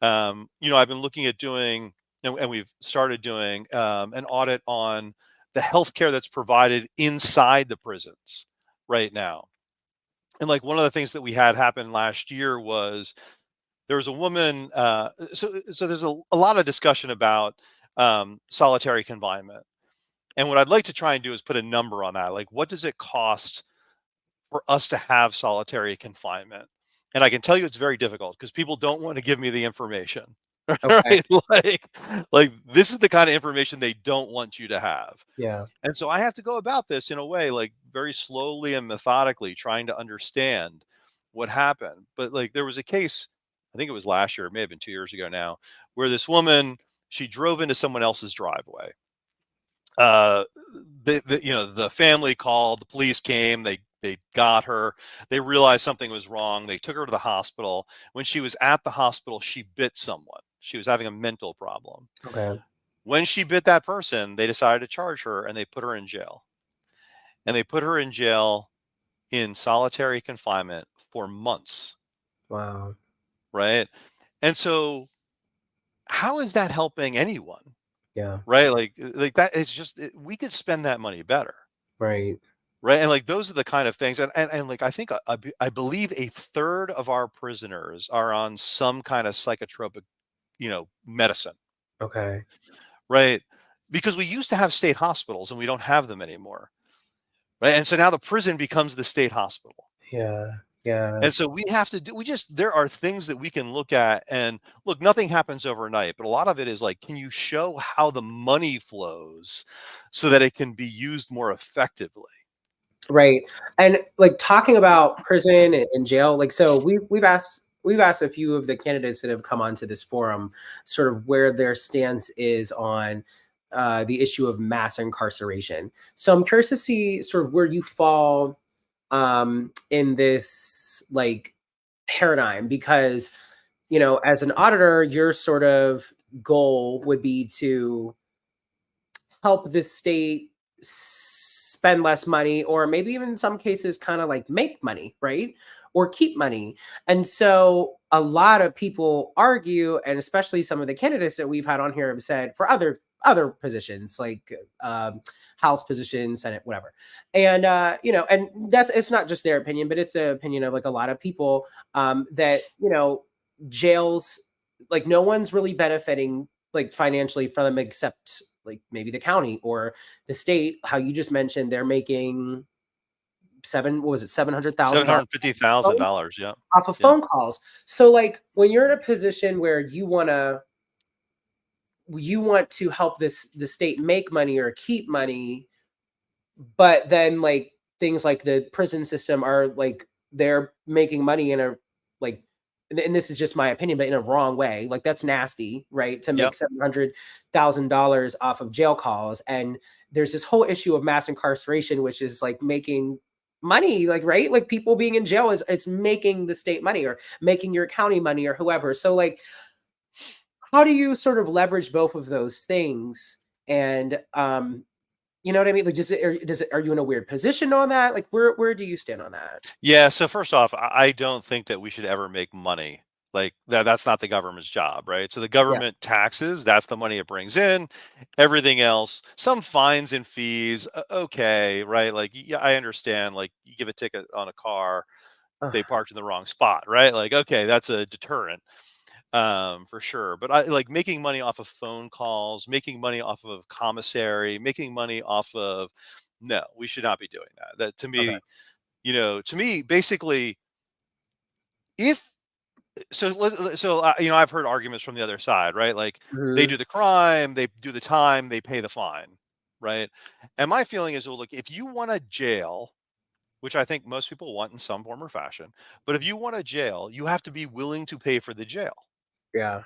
I've been looking at doing, and we've started doing an audit on the healthcare that's provided inside the prisons right now. And like one of the things that we had happen last year was there was a woman. So there's a lot of discussion about solitary confinement, and what I'd like to try and do is put a number on that. Like, what does it cost for us to have solitary confinement? And I can tell you it's very difficult because people don't want to give me the information. Okay. Right? Like this is the kind of information they don't want you to have. Yeah. And so I have to go about this in a way like very slowly and methodically trying to understand what happened. But like there was a case, I think it was last year, it may have been 2 years ago now, where this woman, she drove into someone else's driveway. uh the family called, the police came, they got her, they realized something was wrong, they took her to the hospital. When she was at the hospital, she bit someone. She was having a mental problem. Okay. When she bit that person, they decided to charge her and they put her in jail. And they put her in jail in solitary confinement for months, Wow. right? And so how is that helping anyone? Yeah. Right? Like that is just we could spend that money better. Right. Right. And like those are the kind of things. And like I think I believe a third of our prisoners are on some kind of psychotropic, medicine. Okay. Right. Because we used to have state hospitals and we don't have them anymore. Right. And so now the prison becomes the state hospital. Yeah. Yeah. And so we have to do, there are things that we can look at, and look, nothing happens overnight, but a lot of it is like, can you show how the money flows so that it can be used more effectively? Right. And like talking about prison and jail, like so we've asked a few of the candidates that have come onto this forum sort of where their stance is on the issue of mass incarceration. So I'm curious to see sort of where you fall in this like paradigm, because as an auditor, your sort of goal would be to help the state spend less money, or maybe even in some cases kind of like make money, right? Or keep money. And so a lot of people argue, and especially some of the candidates that we've had on here have said for other positions like House positions, Senate, whatever. And and it's not just their opinion, but it's the opinion of like a lot of people, that jails, like no one's really benefiting like financially from them except like maybe the county or the state. How you just mentioned they're making what was it, $700,000 $750,000. Yeah. off of Yeah. phone calls. So like when you're in a position where you want to help the state make money or keep money, but then like things like the prison system are like they're making money in a like, and this is just my opinion, but in a wrong way. Like that's nasty, right? To Yep. make $700,000 off of jail calls. And there's this whole issue of mass incarceration, which is like making money, like right? Like people being in jail is it's making the state money or making your county money or whoever. So like how do you sort of leverage both of those things? And you know what I mean? Like, are you in a weird position on that? Like, where do you stand on that? Yeah. So first off, I don't think that we should ever make money. Like that's not the government's job, right? So the Yeah. government taxes, that's the money it brings in. Everything else, some fines and fees, okay, right? Like, yeah, I understand. Like, you give a ticket on a car, Ugh, they parked in the wrong spot, right? Like, okay, that's a deterrent, for sure. But I like making money off of phone calls, making money off of commissary, making money off of, no, we should not be doing that. That okay. to me, basically, if I've heard arguments from the other side, right? Like they Mhm. do the crime, they do the time, they pay the fine, right? And my feeling is, well, look, if you want a jail, which I think most people want in some form or fashion, but if you want a jail, you have to be willing to pay for the jail. Yeah.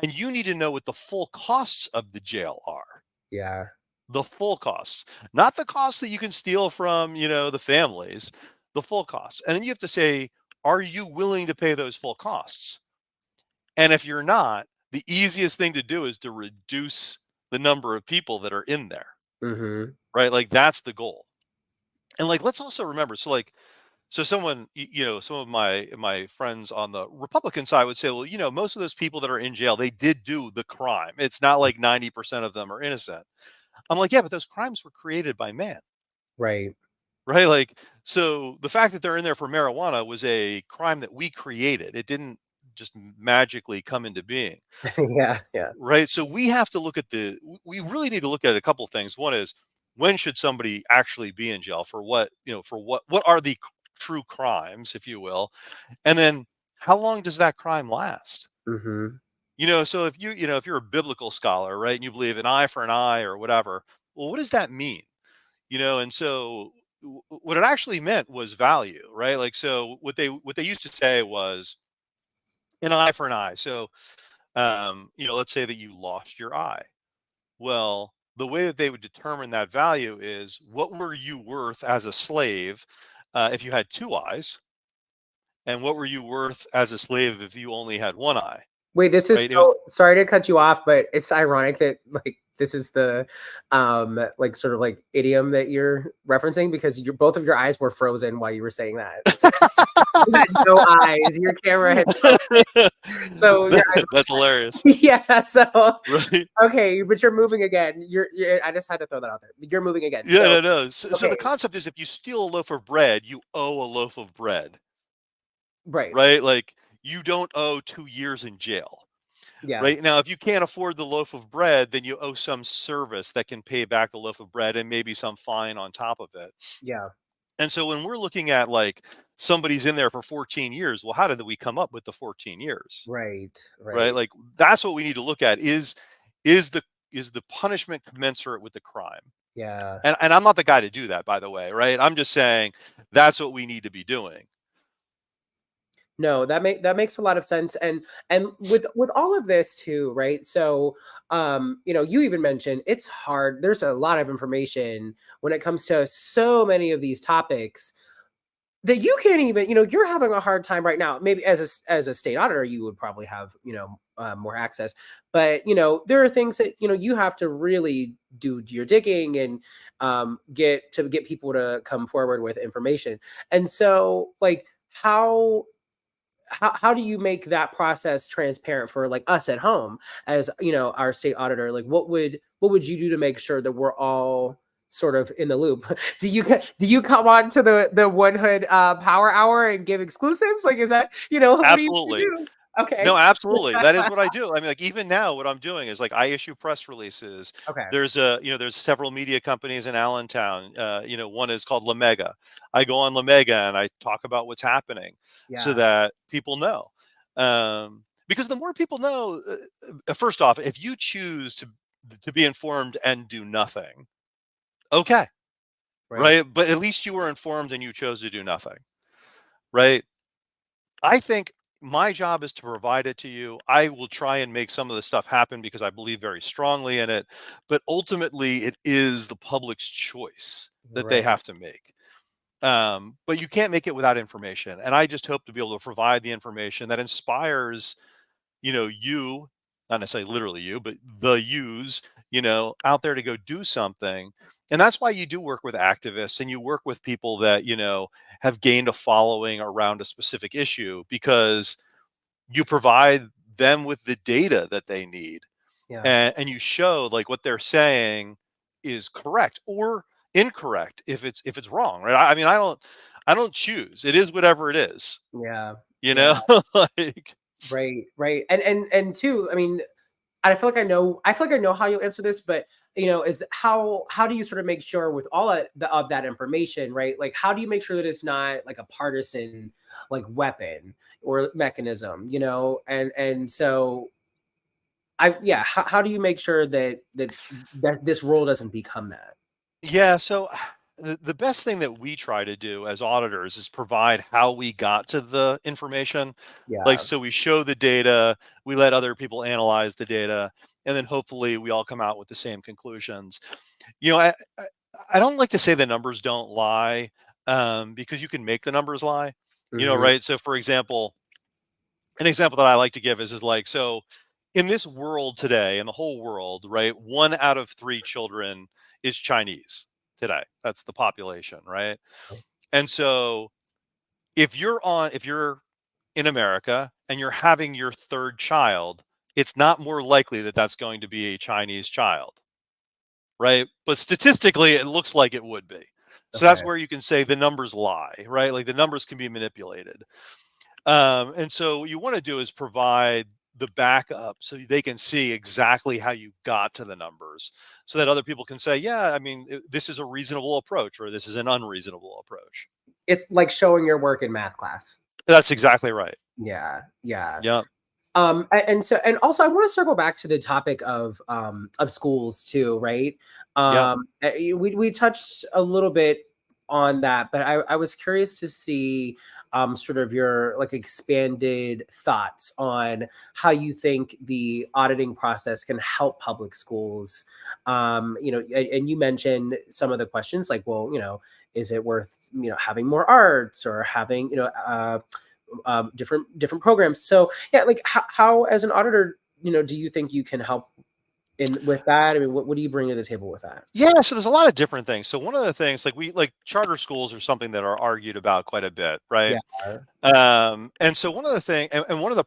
And you need to know what the full costs of the jail are. Yeah. The full costs, not the costs that you can steal from, the families, the full costs. And then you have to say, are you willing to pay those full costs? And if you're not, the easiest thing to do is to reduce the number of people that are in there, Mm-hmm. right? Like that's the goal. And like, let's also remember, so like, so someone, some of my friends on the Republican side would say, well, most of those people that are in jail, they did do the crime. It's not like 90% of them are innocent. I'm like, yeah, but those crimes were created by man, Right. right? Like, so the fact that they're in there for marijuana was a crime that we created. It didn't just magically come into being, Yeah. Yeah. right? So we have to look at we really need to look at a couple things. One is, when should somebody actually be in jail for what, what are the true crimes, if you will? And then how long does that crime last? Mm-hmm. So if you're a biblical scholar, right, and you believe an eye for an eye or whatever, well, what does that mean? And so what it actually meant was value, right? Like, so what they used to say was an eye for an eye. So, let's say that you lost your eye. Well, the way that they would determine that value is, what were you worth as a slave if you had two eyes, and what were you worth as a slave if you only had one eye, Wait, this is right? It was so sorry to cut you off, but it's ironic that like this is the like sort of like idiom that you're referencing because both of your eyes were frozen while you were saying that. So you had no eyes, your camera had so your eyes That's hilarious, were yeah, so right? okay, but you're moving again. I just had to throw that out there. You're moving again. Yeah, So no, no. So okay, the concept is, if you steal a loaf of bread, you owe a loaf of bread, right. right? Like, you don't owe 2 years in jail. Yeah. Right now, if you can't afford the loaf of bread, then you owe some service that can pay back the loaf of bread and maybe some fine on top of it. Yeah. And so when we're looking at, like, somebody's in there for 14 years, well, how did we come up with the 14 years? Right. Right? Right. Like, that's what we need to look at, is the punishment commensurate with the crime? Yeah. And I'm not the guy to do that, by the way, right? I'm just saying that's what we need to be doing. No, that makes a lot of sense, and with all of this too, right? So, you even mentioned it's hard. There's a lot of information when it comes to so many of these topics that you can't even, you're having a hard time right now. Maybe as a state auditor, you would probably have, more access, but there are things that you have to really do your digging and get people to come forward with information, and so like how do you make that process transparent for like us at home as our state auditor? Like what would you do to make sure that we're all sort of in the loop? Do you come on to the One Hood Power Hour and give exclusives? Like, is that what do you Absolutely. do? Okay. No, absolutely. That is what I do. I mean, like, even now, what I'm doing is, like, I issue press releases. Okay. There's several media companies in Allentown. One is called La Mega. I go on La Mega and I talk about what's happening so Yeah. that people know. Because the more people know, first off, if you choose to be informed and do nothing, okay, Right. right? But at least you were informed and you chose to do nothing, right? I think my job is to provide it to you. I will try and make some of the stuff happen because I believe very strongly in it. But ultimately, it is the public's choice that they Right. have to make. But you can't make it without information. And I just hope to be able to provide the information that inspires, you, not necessarily literally you, but the yous, out there to go do something. And that's why you do work with activists and you work with people that, have gained a following around a specific issue, because you provide them with the data that they need, Yeah. and you show, like, what they're saying is correct or incorrect if it's wrong, right? I mean, I don't choose. It is whatever it is, Yeah. you Yeah. know? Like, Right. Right. And two, I mean, I feel like I know how you answer this, but is how do you sort of make sure with all of that information, right? Like how do you make sure that it's not like a partisan like weapon or mechanism, and so how do you make sure that this role doesn't become that? yeah, so the best thing that we try to do as auditors is provide how we got to the information. Like, Yeah. so we show the data, we let other people analyze the data, and then hopefully we all come out with the same conclusions. You know, I, I I don't like to say the numbers don't lie, because you can make the numbers lie. Hmm. Right? So, for example, an example that I like to give is like, so in this world today, in the whole world, right, 1 out of 3 children is Chinese today. That's the population, right? And so if you're in America and you're having your third child, it's not more likely that that's going to be a Chinese child, right? But statistically, it looks like it would be. So Okay. that's where you can say the numbers lie, right? Like the numbers can be manipulated. And so what you want to do is provide the backup so they can see exactly how you got to the numbers so that other people can say, yeah, I mean, this is a reasonable approach or this is an unreasonable approach. It's like showing your work in math class. That's exactly right. Yeah. Yeah. Yeah. And also I want to circle back to the topic of schools too, right? Yeah. We touched a little bit on that, but I was curious to see sort of your like expanded thoughts on how you think the auditing process can help public schools. And you mentioned some of the questions like, well, is it worth having more arts or having different programs? So yeah, like how as an auditor, do you think you can help in with that? I mean, what do you bring to the table with that? Yeah, so there's a lot of different things. So one of the things, like charter schools are something that are argued about quite a bit, right? Yeah. And so one of the thing, and one of the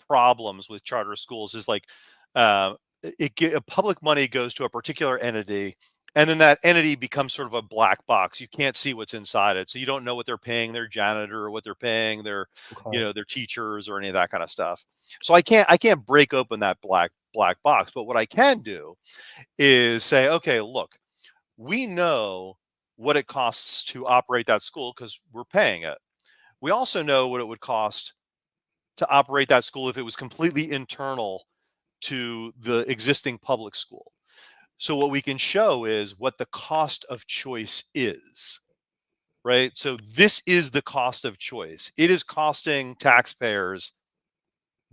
problems with charter schools is like, public money goes to a particular entity, and then that entity becomes sort of a black box. You can't see what's inside it, so you don't know what they're paying their janitor or what they're paying their, Okay. their teachers or any of that kind of stuff. So I can't break open that black box. But what I can do is say, okay, look, we know what it costs to operate that school because we're paying it. We also know what it would cost to operate that school if it was completely internal to the existing public school. So what we can show is what the cost of choice is, right? So this is the cost of choice. It is costing taxpayers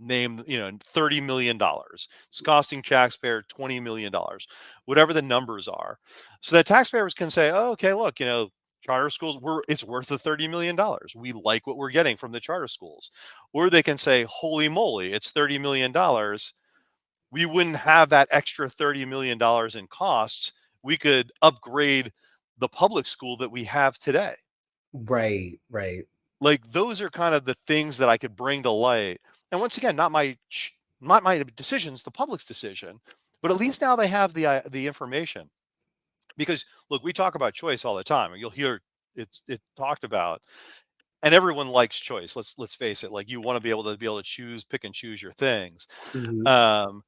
$30 million. It's costing taxpayer $20 million, whatever the numbers are. So that taxpayers can say, oh, okay, look, charter schools, it's worth the $30 million. We like what we're getting from the charter schools. Or they can say, holy moly, it's $30 million. We wouldn't have that extra $30 million in costs. We could upgrade the public school that we have today. Right. Like those are kind of the things that I could bring to light. And once again, not my decisions, the public's decision, but at least now they have the information. Because look, we talk about choice all the time, and you'll hear it talked about, and everyone likes choice. Let's face it. Like you want to be able to choose, pick and choose your things. Mhm.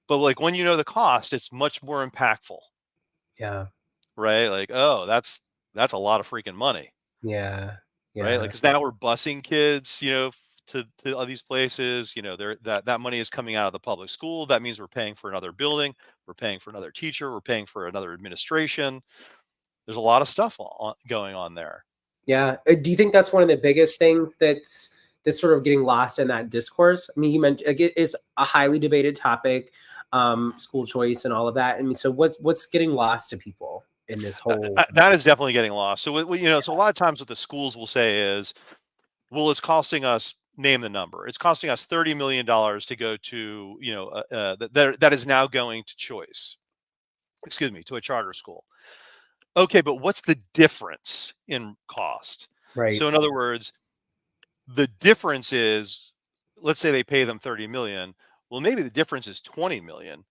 But like when you know the cost, it's much more impactful, Yeah. right? Like, oh, that's a lot of freaking money, Yeah. right? Yeah. Like, because now we're busing kids, to all these places. That money is coming out of the public school. That means we're paying for another building, we're paying for another teacher, we're paying for another administration. There's a lot of stuff going on there. Yeah. Do you think that's one of the biggest things that's sort of getting lost in that discourse? I mean, you mentioned like, it is a highly debated topic, school choice and all of that. I mean, so what's getting lost to people in this whole? That is definitely getting lost. So so a lot of times what the schools will say is, well, it's costing us, name the number. It's costing us $30 million to go to, that is now going to choice. Excuse me, to a charter school. Okay, but what's the difference in cost? Right. So in other words, the difference is, let's say they pay them 30 million. Well, maybe the difference is 20 million,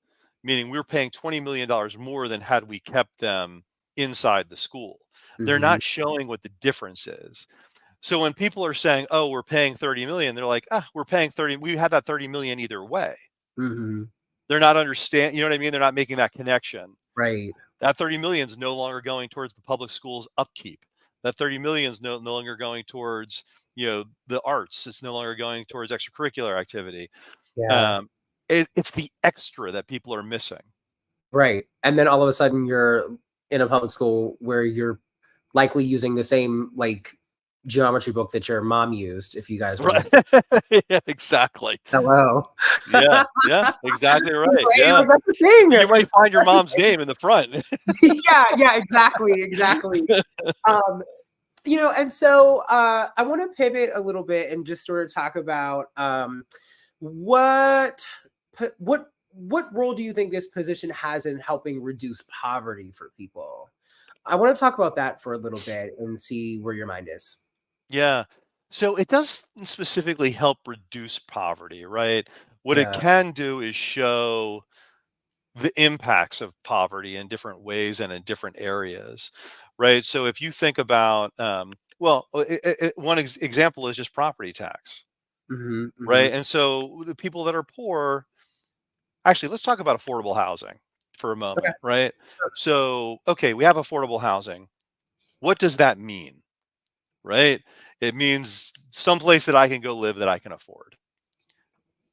meaning we're paying $20 million more than had we kept them inside the school. They're Mhm. not showing what the difference is. So when people are saying, oh, we're paying 30 million, they're like, we're paying 30. We have that 30 million either way. Mhm. They're not understand. You know what I mean? They're not making that connection. Right. That 30 million is no longer going towards the public schools upkeep. That 30 million is no longer going towards, the arts. It's no longer going towards extracurricular activity. Yeah. It's the extra that people are missing. Right. And then all of a sudden you're in a public school where you're likely using the same like geometry book that your mom used if you guys were Right. Yeah, exactly. hello. Yeah, exactly right. Right? Yeah. Like, that's the thing. You might find your That's the mom's name in the front. yeah, exactly. Um, And so I want to pivot a little bit and just sort of talk about what what role do you think this position has in helping reduce poverty for people? I want to talk about that for a little bit and see where your mind is. Yeah. So it does specifically help reduce poverty, right? What it Yeah. can do is show the impacts of poverty in different ways and in different areas, right? So if you think about, one example is just property tax, Hmm. right? Hmm. And so the people that are poor, actually, let's talk about affordable housing for a Okay. moment, right? So, okay, we have affordable housing. What does that mean, right? It means someplace that I can go live that I can afford.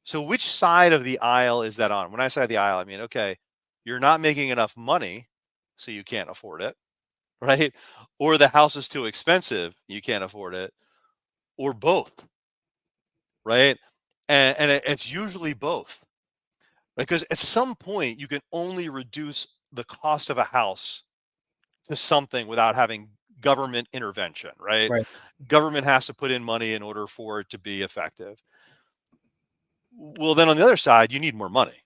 So which side of the aisle is that on? When I say the aisle, I mean, okay, you're not making enough money, so you can't afford it, right? Or the house is too expensive, you can't afford it, or both, right? It's usually both, because at some point you can only reduce the cost of a house to something without having government intervention, right? Right. Government has to put in money in order for it to be effective. Well, then on the other side, you need more money.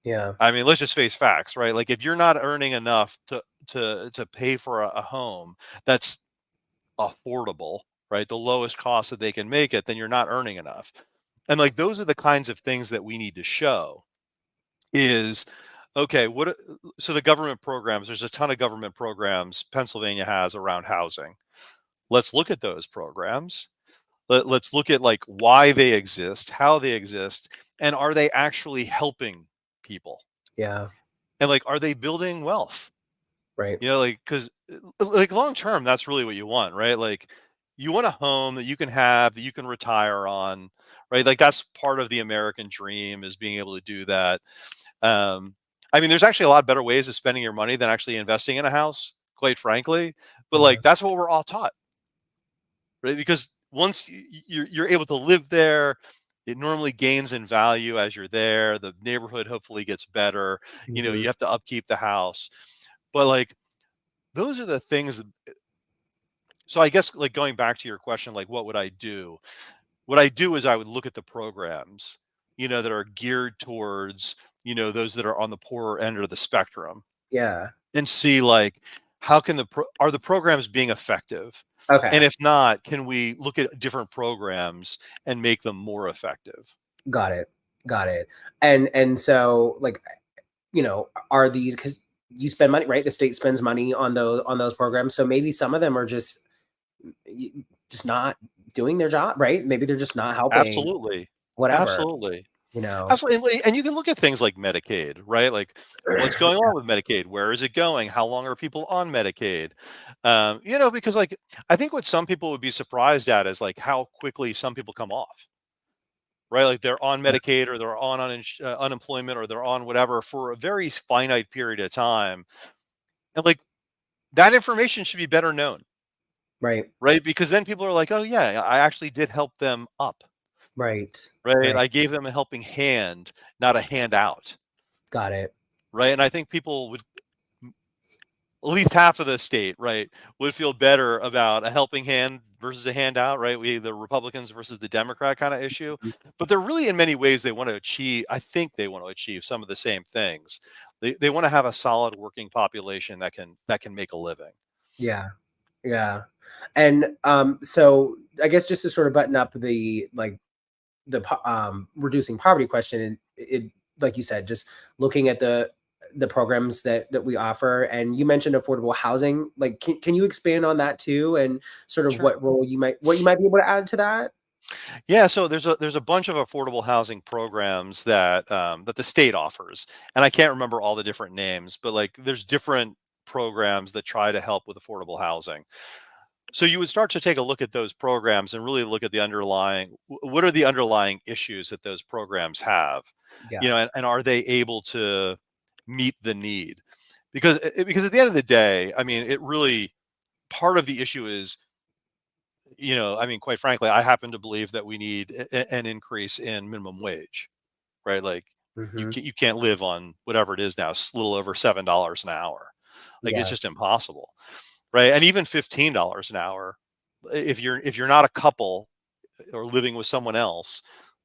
Yeah. I mean, let's just face facts, right? Like if you're not earning enough to pay for a home that's affordable, right? The lowest cost that they can make it, then you're not earning enough. And like those are the kinds of things that we need to show is okay, so the government programs, there's a ton of government programs Pennsylvania has around housing. Let's look at those programs. Let's look at like why they exist, how they exist, and are they actually helping people? Yeah. And like, are they building wealth? Right. Like, because like long term, that's really what you want, right? Like, you want a home that you can have, that you can retire on, right? Like, that's part of the American dream is being able to do that. Um, I mean, there's actually a lot better ways of spending your money than actually investing in a house, quite frankly. But Yeah. like, that's what we're all taught, right? Because once you're able to live there, it normally gains in value as you're there. The neighborhood hopefully gets better. Hmm. You have to upkeep the house, but like those are the things. So I guess like going back to your question, like what would I do? What I do is I would look at the programs, that are geared towards, those that are on the poorer end of the spectrum Yeah. and see like how can are the programs being effective? Okay. And if not, can we look at different programs and make them more effective? Got it. Got it. And so like, are these because you spend money, right? The state spends money on those programs. So maybe some of them are just not doing their job, right? Maybe they're just not helping, Absolutely. whatever, Absolutely. you know. Absolutely, and you can look at things like Medicaid, right? Like, what's going on with Medicaid? Where is it going? How long are people on Medicaid? Because like I think what some people would be surprised at is like how quickly some people come off, right? Like they're on Yeah. Medicaid or they're on unemployment or they're on whatever for a very finite period of time, and like that information should be better known, Right. right? Because then people are like, oh yeah, I actually did help them up, Right. right? Right. I gave them a helping hand, not a handout. Got it. Right. And I think people would, at least half of the state, right, would feel better about a helping hand versus a handout, right? The Republicans versus the Democrat kind of issue. Mhm. But they're really, in many ways, they want to achieve, I think they want to achieve some of the same things. They want to have a solid working population that can make a living. Yeah. Yeah. And so I guess just to sort of button up reducing poverty question, and it like you said, just looking at the programs that we offer, and you mentioned affordable housing. Like, can you expand on that too, and sort of Sure. what you might be able to add to that? Yeah, so there's a bunch of affordable housing programs that the state offers, and I can't remember all the different names, but like there's different programs that try to help with affordable housing. So you would start to take a look at those programs and really look at the what are the underlying issues that those programs have, Yeah. and are they able to meet the need? Because at the end of the day, I mean, it really part of the issue is, I mean, quite frankly, I happen to believe that we need an increase in minimum wage, right? Like Hmm. you can't live on whatever it is now, a little over $7 an hour. Like it's Yeah. just impossible, right? And even $15 an hour. if you're not a couple or living with someone else,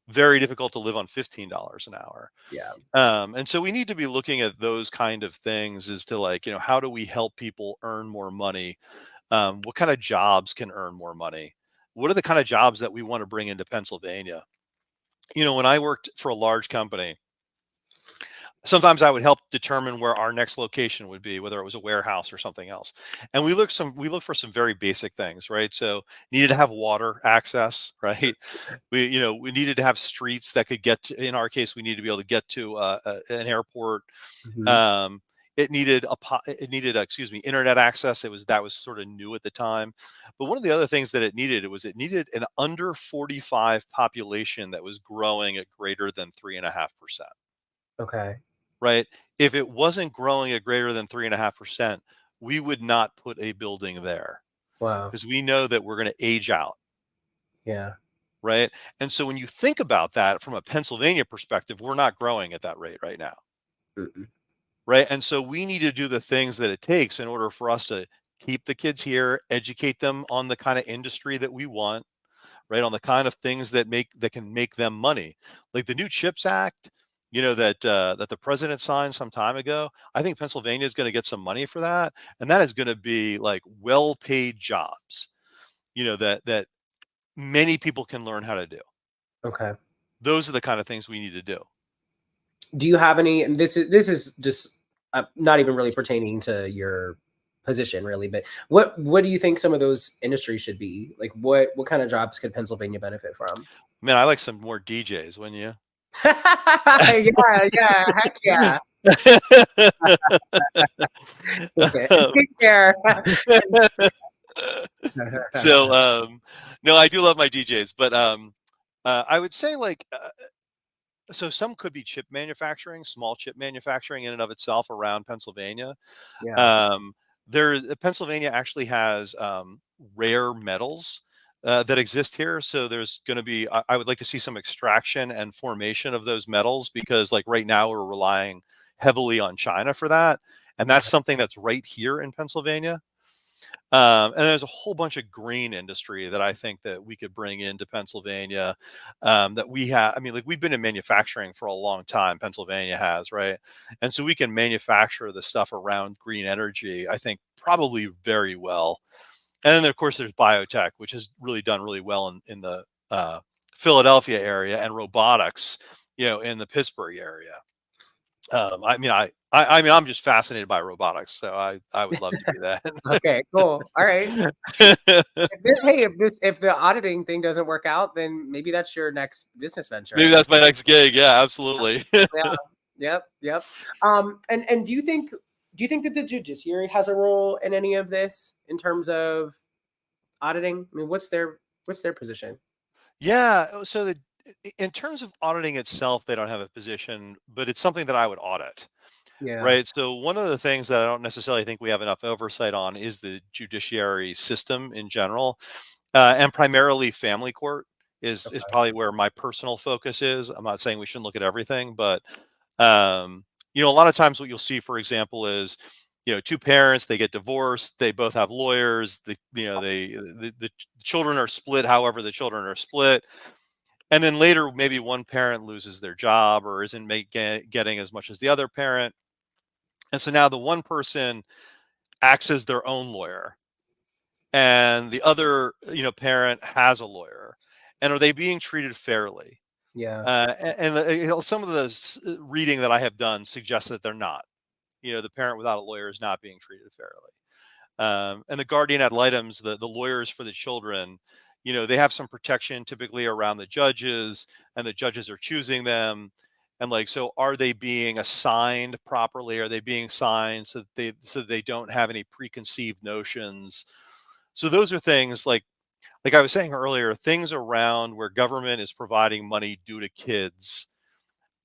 very difficult to live on $15 an hour. Yeah. And so we need to be looking at those kind of things as to like, how do we help people earn more money? What kind of jobs can earn more money? What are the kind of jobs that we want to bring into Pennsylvania? When I worked for a large company, sometimes I would help determine where our next location would be, whether it was a warehouse or something else. And we look for some very basic things, right? So needed to have water access, right? We needed to have streets that could get to, in our case, we needed to be able to get to an airport. Mhm. It needed excuse me, internet access. That was sort of new at the time. But one of the other things that it needed an under 45 population that was growing at greater than 3.5%. Okay. Right? If it wasn't growing at greater than 3.5%, we would not put a building there Wow. because we know that we're going to age out. Yeah. Right? And so when you think about that from a Pennsylvania perspective, we're not growing at that rate right now. Mm-mm. Right? And so we need to do the things that it takes in order for us to keep the kids here, educate them on the kind of industry that we want, right? On the kind of things that can make them money. Like the new CHIPS Act, that the president signed some time ago. I think Pennsylvania is going to get some money for that, and that is going to be like well-paid jobs, that many people can learn how to do. Okay. Those are the kind of things we need to do. Do you have any, and this is just not even really pertaining to your position really, but what do you think some of those industries should be? Like what kind of jobs could Pennsylvania benefit from? Man, I like some more DJs, wouldn't you? Yeah, heck yeah. Okay. Skincare. So, no, I do love my DJs, but I would say like, so some could be chip manufacturing, small chip manufacturing in and of itself around Pennsylvania. Yeah. Pennsylvania actually has rare metals that exist here. So there's going to be, I would like to see some extraction and formation of those metals because like right now we're relying heavily on China for that. And that's something that's right here in Pennsylvania. And there's a whole bunch of green industry that I think that we could bring into Pennsylvania that we have. I mean, like we've been in manufacturing for a long time. Pennsylvania has, right? And so we can manufacture the stuff around green energy, I think probably very well. And then of course there's biotech, which has really done really well in the Philadelphia area, and robotics, in the Pittsburgh area. I'm just fascinated by robotics, so I would love to do that. Okay, cool. All right. Hey, if the auditing thing doesn't work out, then maybe that's your next business venture. Maybe that's my next gig. Yeah, absolutely. Yeah. Yep. And do you think that the judiciary has a role in any of this in terms of auditing? I mean, what's their position? Yeah. So in terms of auditing itself, they don't have a position, but it's something that I would audit. Yeah. Right. So one of the things that I don't necessarily think we have enough oversight on is the judiciary system in general, and primarily family court is probably where my personal focus is. I'm not saying we shouldn't look at everything, but a lot of times what you'll see, for example, is two parents, they get divorced, they both have lawyers, the children are split, however the children are split. And then later, maybe one parent loses their job or isn't getting as much as the other parent. And so now the one person acts as their own lawyer and the other, parent has a lawyer. And are they being treated fairly? Yeah. Some of the reading that I have done suggests that they're not. The parent without a lawyer is not being treated fairly. And the guardian ad litem, the lawyers for the children, they have some protection typically around the judges, and the judges are choosing them. And like, so are they being assigned properly? Are they being signed so that they don't have any preconceived notions? So those are things like I was saying earlier, things around where government is providing money due to kids.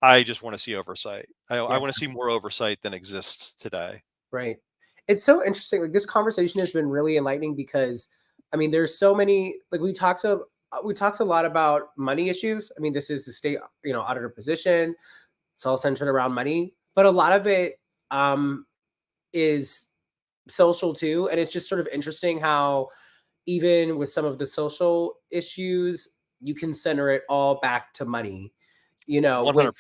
I just want to see oversight. I want to see more oversight than exists today. Right. It's so interesting. Like this conversation has been really enlightening because, I mean, there's so many. Like we talked a lot about money issues. I mean, this is the state, auditor position. It's all centered around money, but a lot of it is social too. And it's just sort of interesting how even with some of the social issues, you can center it all back to money, you know, which 100%.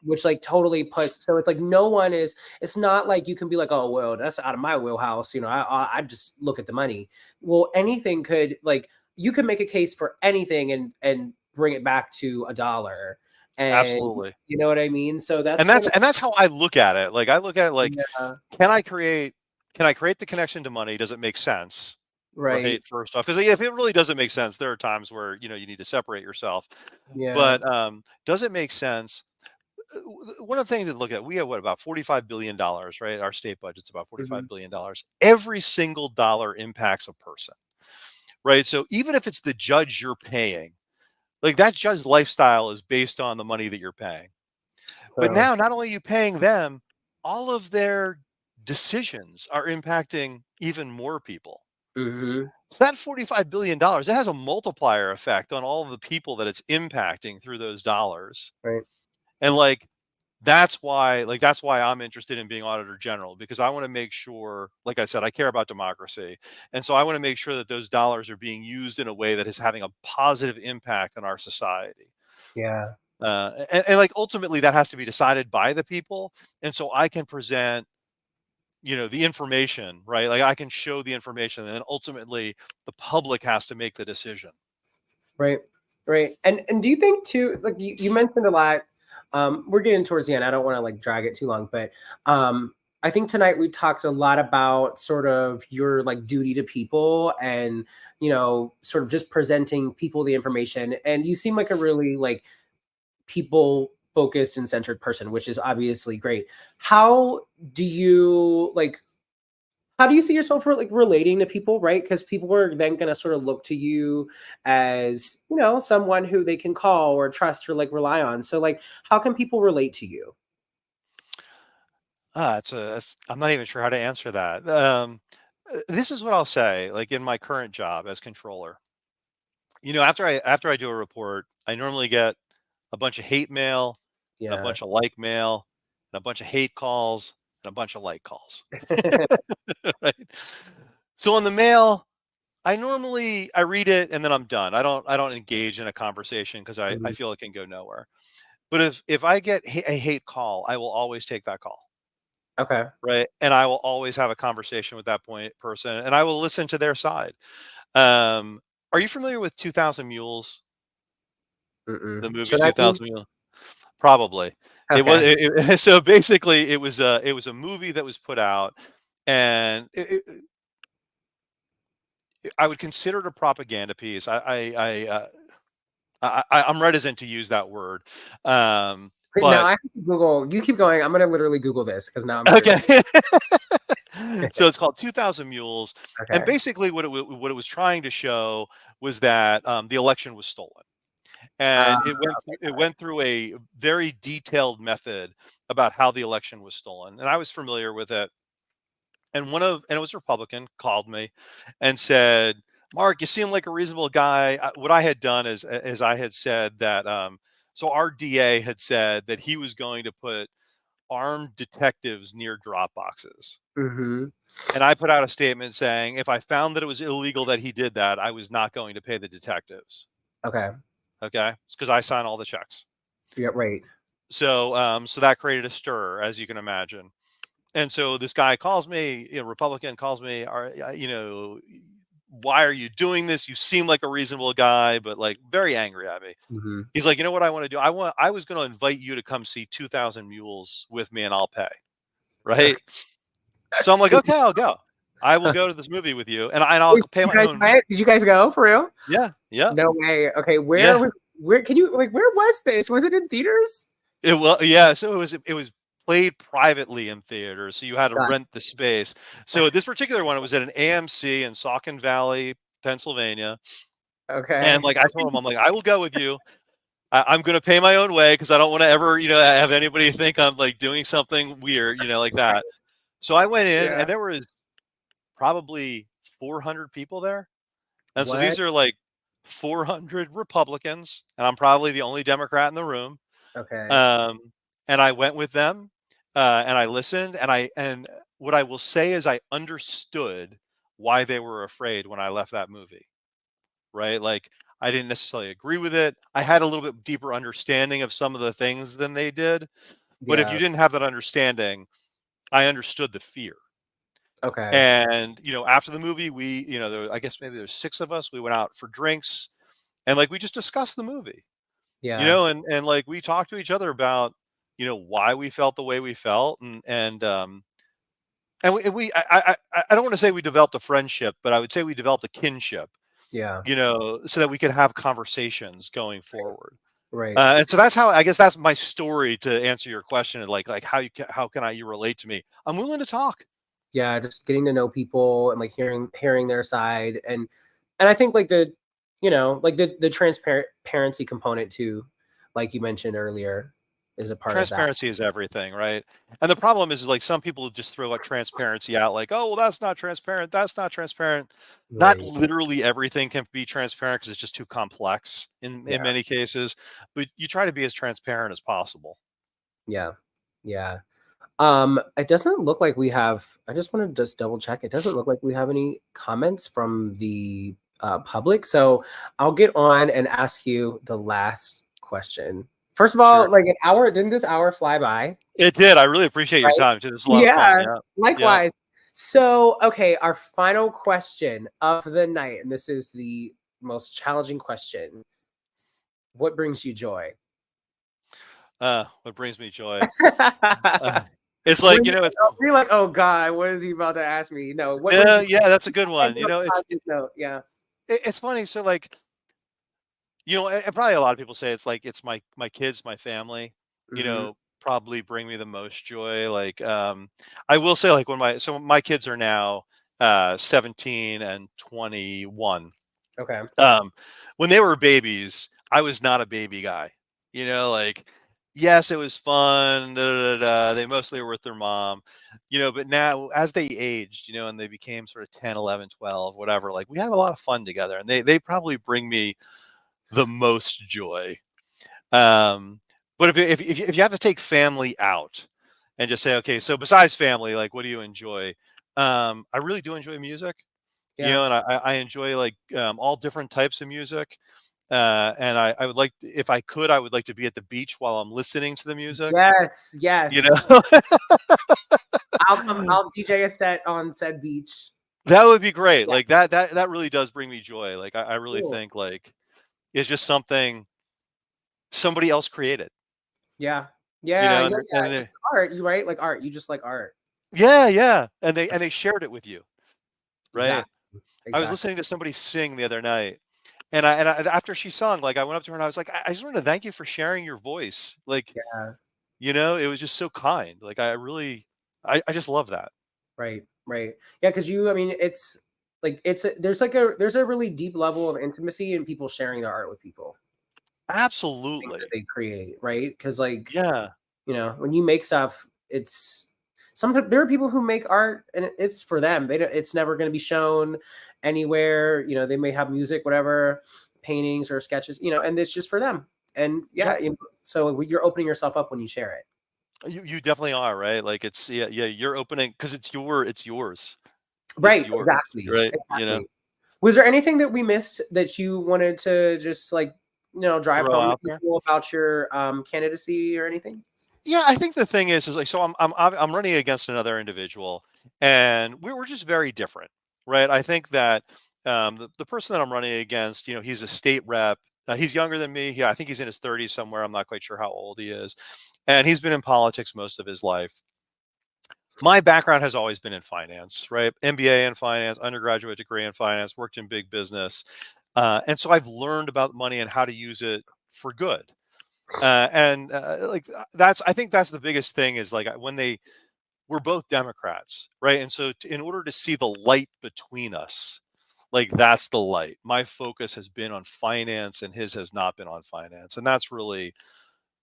which like totally puts, so it's like no one is, it's not like you can be like, oh well, that's out of my wheelhouse, you know, I just look at the money. Well, anything could, like, you could make a case for anything and bring it back to a dollar. And Absolutely. you know what I mean? So And that's one that's of, and that's how I look at it. Like I look at it like, yeah, can I create the connection to money? Does it make sense? right. Right, first off, because if it really doesn't make sense, there are times where you need to separate yourself. Yeah. But does it make sense? One of the things to look at, we have what, about $45 billion, right? Our state budget's about Hmm. $45 billion. Every single dollar impacts a person, right? So even if it's the judge you're paying, like that judge's lifestyle is based on the money that you're paying. But So, now, not only are you paying them, all of their decisions are impacting even more people. hmm, So that $45 billion, it has a multiplier effect on all of the people that it's impacting through those dollars. right. And that's why I'm interested in being auditor general, because I want to make sure, like I said, I care about democracy. And so I want to make sure that those dollars are being used in a way that is having a positive impact on our society. Yeah. And like ultimately that has to be decided by the people. And so I can present, the information, right? Like I can show the information, and then ultimately the public has to make the decision. Right. Right. And do you think too, like you mentioned a lot, we're getting towards the end. I don't want to like drag it too long, but I think tonight we talked a lot about sort of your like duty to people and, you know, sort of just presenting people the information. And you seem like a really like people focused and centered person, which is obviously great. How do you like, how do you see yourself like relating to people, right? Because people are then going to sort of look to you as, you know, someone who they can call or trust or like rely on. So like, how can people relate to you? I'm not even sure how to answer that. This is what I'll say. Like in my current job as controller, after I do a report, I normally get a bunch of hate mail, and a Yeah. bunch of like mail, and a bunch of hate calls, and a bunch of like calls. Right. So on the mail, I read it and then I'm done. I don't engage in a conversation because I Mhm. feel it can go nowhere. But if I get a hate call, I will always take that call. Okay. Right. And I will always have a conversation with that person, and I will listen to their side. Um, are you familiar with 2000 Mules, Mm-mm. the movie Should I be? 2000 Mules? Probably. Okay. So basically it was a movie that was put out, and I would consider it a propaganda piece. I'm reticent to use that word. Wait, now But I have to Google. You keep going. I'm gonna literally Google this because now I'm curious. okay. So it's called 2000 Mules, and Okay. basically what it was trying to show was that the election was stolen, Uh, and okay, it got it. went through a very detailed method about how the election was stolen, and I was familiar with it. And it was a Republican, called me and said, "Mark, you seem like a reasonable guy." What I had done is I had said that so our DA had said that he was going to put armed detectives near drop boxes. Mhm. And I put out a statement saying if I found that it was illegal that he did that, I was not going to pay the detectives. Okay. Okay? It's because I sign all the checks. Yeah. Right. So that created a stir, as you can imagine. And so this guy calls me, Republican calls me, why are you doing this? You seem like a reasonable guy, but like very angry at me. Mhm. He's like, you know what I want to do? I was going to invite you to come see 2000 Mules with me and I'll pay. Right. So I'm like, okay, I'll go. I will go to this movie with you, and I'll Wait, pay you my guys own. went? Did you guys go for real? Yeah. Yeah. No way. Okay, Yeah. where can you like where was this? Was it in theaters? Yeah. So it was played privately in theaters, so you had to God. rent the space. So this particular one, it was at an AMC in Saucon Valley, Pennsylvania. And Okay. like I told him, I'm like, I will go with you. I'm going to pay my own way because I don't want to ever, have anybody think I'm like doing something weird, like that. So I went in, Yeah. and there was probably 400 people there. And so What? these are like 400 Republicans, and I'm probably the only Democrat in the room. Okay. Um, and I went with them, and I listened, and what I will say is I understood why they were afraid when I left that movie. right? Like I didn't necessarily agree with it. I had a little bit deeper understanding of some of the things than they did. But if you Yeah. didn't have that understanding, I understood the fear. Okay. And, after the movie, I guess maybe there's 6 of us. We went out for drinks and like we just discussed the movie, Yeah. and like we talked to each other about, why we felt the way we felt. I don't want to say we developed a friendship, but I would say we developed a kinship, Yeah. so that we could have conversations going forward. Right. And so I guess that's my story to answer your question. Like how can you relate to me? I'm willing to talk. Yeah, just getting to know people and like hearing their side, and I think like like the transparency component too, like you mentioned earlier, is a part of that. Transparency is everything, right? And the problem is like some people just throw out transparency out like, oh, well, that's not transparent. That's not transparent. Not Right. literally everything can be transparent because it's just too complex in Yeah. many cases. But you try to be as transparent as possible. Yeah. Yeah. It doesn't look like we have. I just want to just double check. It doesn't look like we have any comments from the public. So I'll get on and ask you the last question. First of all, Sure. like an hour, didn't this hour fly by? It did. I really appreciate your Right? time too. This is a lot of fun. Yeah, Yeah. Yeah. likewise. So, okay, our final question of the night, and this is the most challenging question. What brings you joy? What brings me joy? Uh, it's Were like, you it's were you like, "Oh god, what is he about to ask me?" No, what brings yeah, you yeah, that's a good end one. on a positive note, yeah. It's funny. So like, and probably a lot of people say it's like it's my kids, my family, Mhm, probably bring me the most joy. Like, I will say like my kids are now 17 and 21. okay. Um, when they were babies, I was not a baby guy. Like, yes, it was fun. Da, da, da, da. They mostly were with their mom, but now as they aged, and they became sort of 10, 11, 12, whatever, like we have a lot of fun together and they probably bring me the most joy. Um, but if you have to take family out and just say, okay, so besides family, like what do you enjoy? I really do enjoy music, Yeah. and I enjoy like all different types of music. And I would like, if I could, I would like to be at the beach while I'm listening to the music. Yes, You yes. know, I'll DJ a set on said beach. that would be great. Yeah, Like that really does bring me joy. Like I really cool. think like it's just something somebody else created. Yeah. Yeah, yeah, yeah, And just art, you right? Like art, you just like art. yeah, yeah, and they shared it with you, right? Exactly, I was exactly. listening to somebody sing the other night, and after she sung, like I went up to her and I was like, I just wanted to thank you for sharing your voice. Like, Yeah, it was just so kind. Like I really, I just love that. right, right. Yeah, because I mean, it's like there's a really deep level of intimacy in people sharing their art with people, things that Absolutely. they create, right? Because like, Yeah. when you make stuff, it's sometimes there are people who make art and it's for them. They don't, it's never going to be shown anywhere. They may have music, whatever, paintings or sketches, and it's just for them. And yeah, Yep. so you're opening yourself up when you share it. You definitely are, right? Like it's yeah, yeah, you're opening because it's yours. It's Right, yours, exactly, right? exactly. Was there anything that we missed that you wanted to just like, drive Throw home to out there. people about your candidacy or anything? Yeah, I think the thing is like so I'm running against another individual, and we're just very different, right? I think that the person that I'm running against, he's a state rep. He's younger than me. Yeah, I think he's in his 30s somewhere. I'm not quite sure how old he is, and he's been in politics most of his life. My background has always been in finance, right? MBA in finance, undergraduate degree in finance, worked in big business, and so I've learned about money and how to use it for good. And like that's I think that's the biggest thing is like when we're both Democrats, right? And so in order to see the light between us, like that's the light. My focus has been on finance and his has not been on finance. And that's really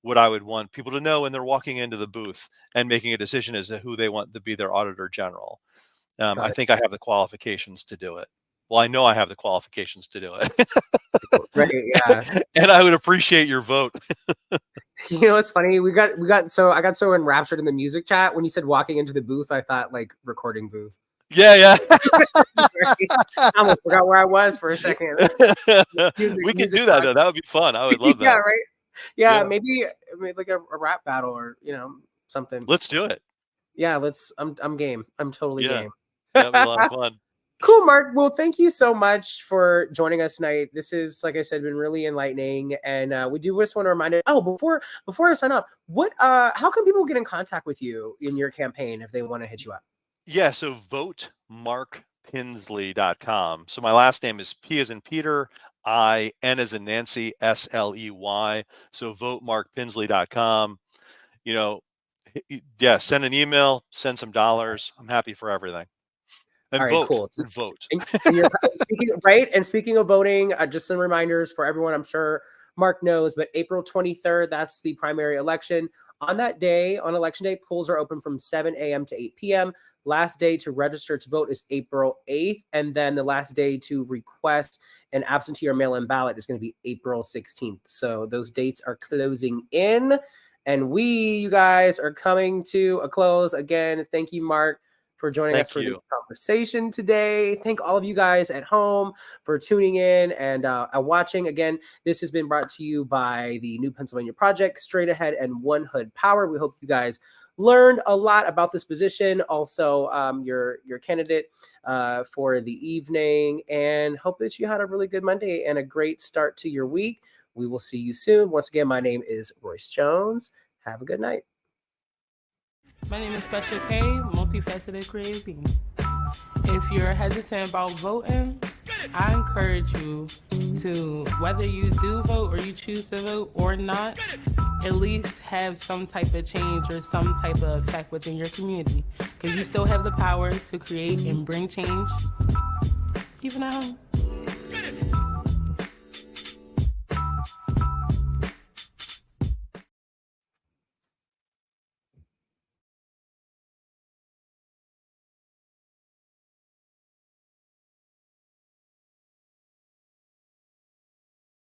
what I would want people to know when they're walking into the booth and making a decision as to who they want to be their auditor general. I Got it. think I have the qualifications to do it. Well, I know I have the qualifications to do it. Right, yeah. And I would appreciate your vote. It's funny. We got so I got so enraptured in the music chat when you said walking into the booth, I thought like recording booth. Yeah, I almost forgot where I was for a second. we could Music do that podcast. though. That would be fun. I would love Yeah, that. right. Yeah, Yeah. maybe like a rap battle or something. Let's do it. Yeah, I'm game. I'm totally Yeah. game. That'd be a lot of fun. Cool, Mark. Well, thank you so much for joining us tonight. This is, like I said, been really enlightening, and we do just want to remind it. Oh, before I sign off, how can people get in contact with you in your campaign if they want to hit you up? Yeah, so vote markpinsley.com. So my last name is P as in Peter, I, N as in Nancy, SLEY. So vote markpinsley.com. Yeah, send an email, send some dollars. I'm happy for everything. And All right, vote. cool. And vote. Speaking of voting, just some reminders for everyone. I'm sure Mark knows, but April 23rd, that's the primary election. On that day, on election day, polls are open from 7 a.m. to 8 p.m. Last day to register to vote is April 8th. And then the last day to request an absentee or mail-in ballot is going to be April 16th. So those dates are closing in. And you guys, are coming to a close. Again, thank you, Mark, for joining us for this conversation today. Thank all of you guys at home for tuning in and watching. Again, this has been brought to you by the New Pennsylvania Project, Straight Ahead, and One Hood Power. We hope you guys learned a lot about this position, also your candidate for the evening, and hope that you had a really good Monday and a great start to your week. We will see you soon. Once again, my name is Royce Jones. Have a good night. My name is Special K, multifaceted creative being. If you're hesitant about voting, I encourage you to, whether you do vote or you choose to vote or not, at least have some type of change or some type of effect within your community. Because you still have the power to create and bring change, even at home.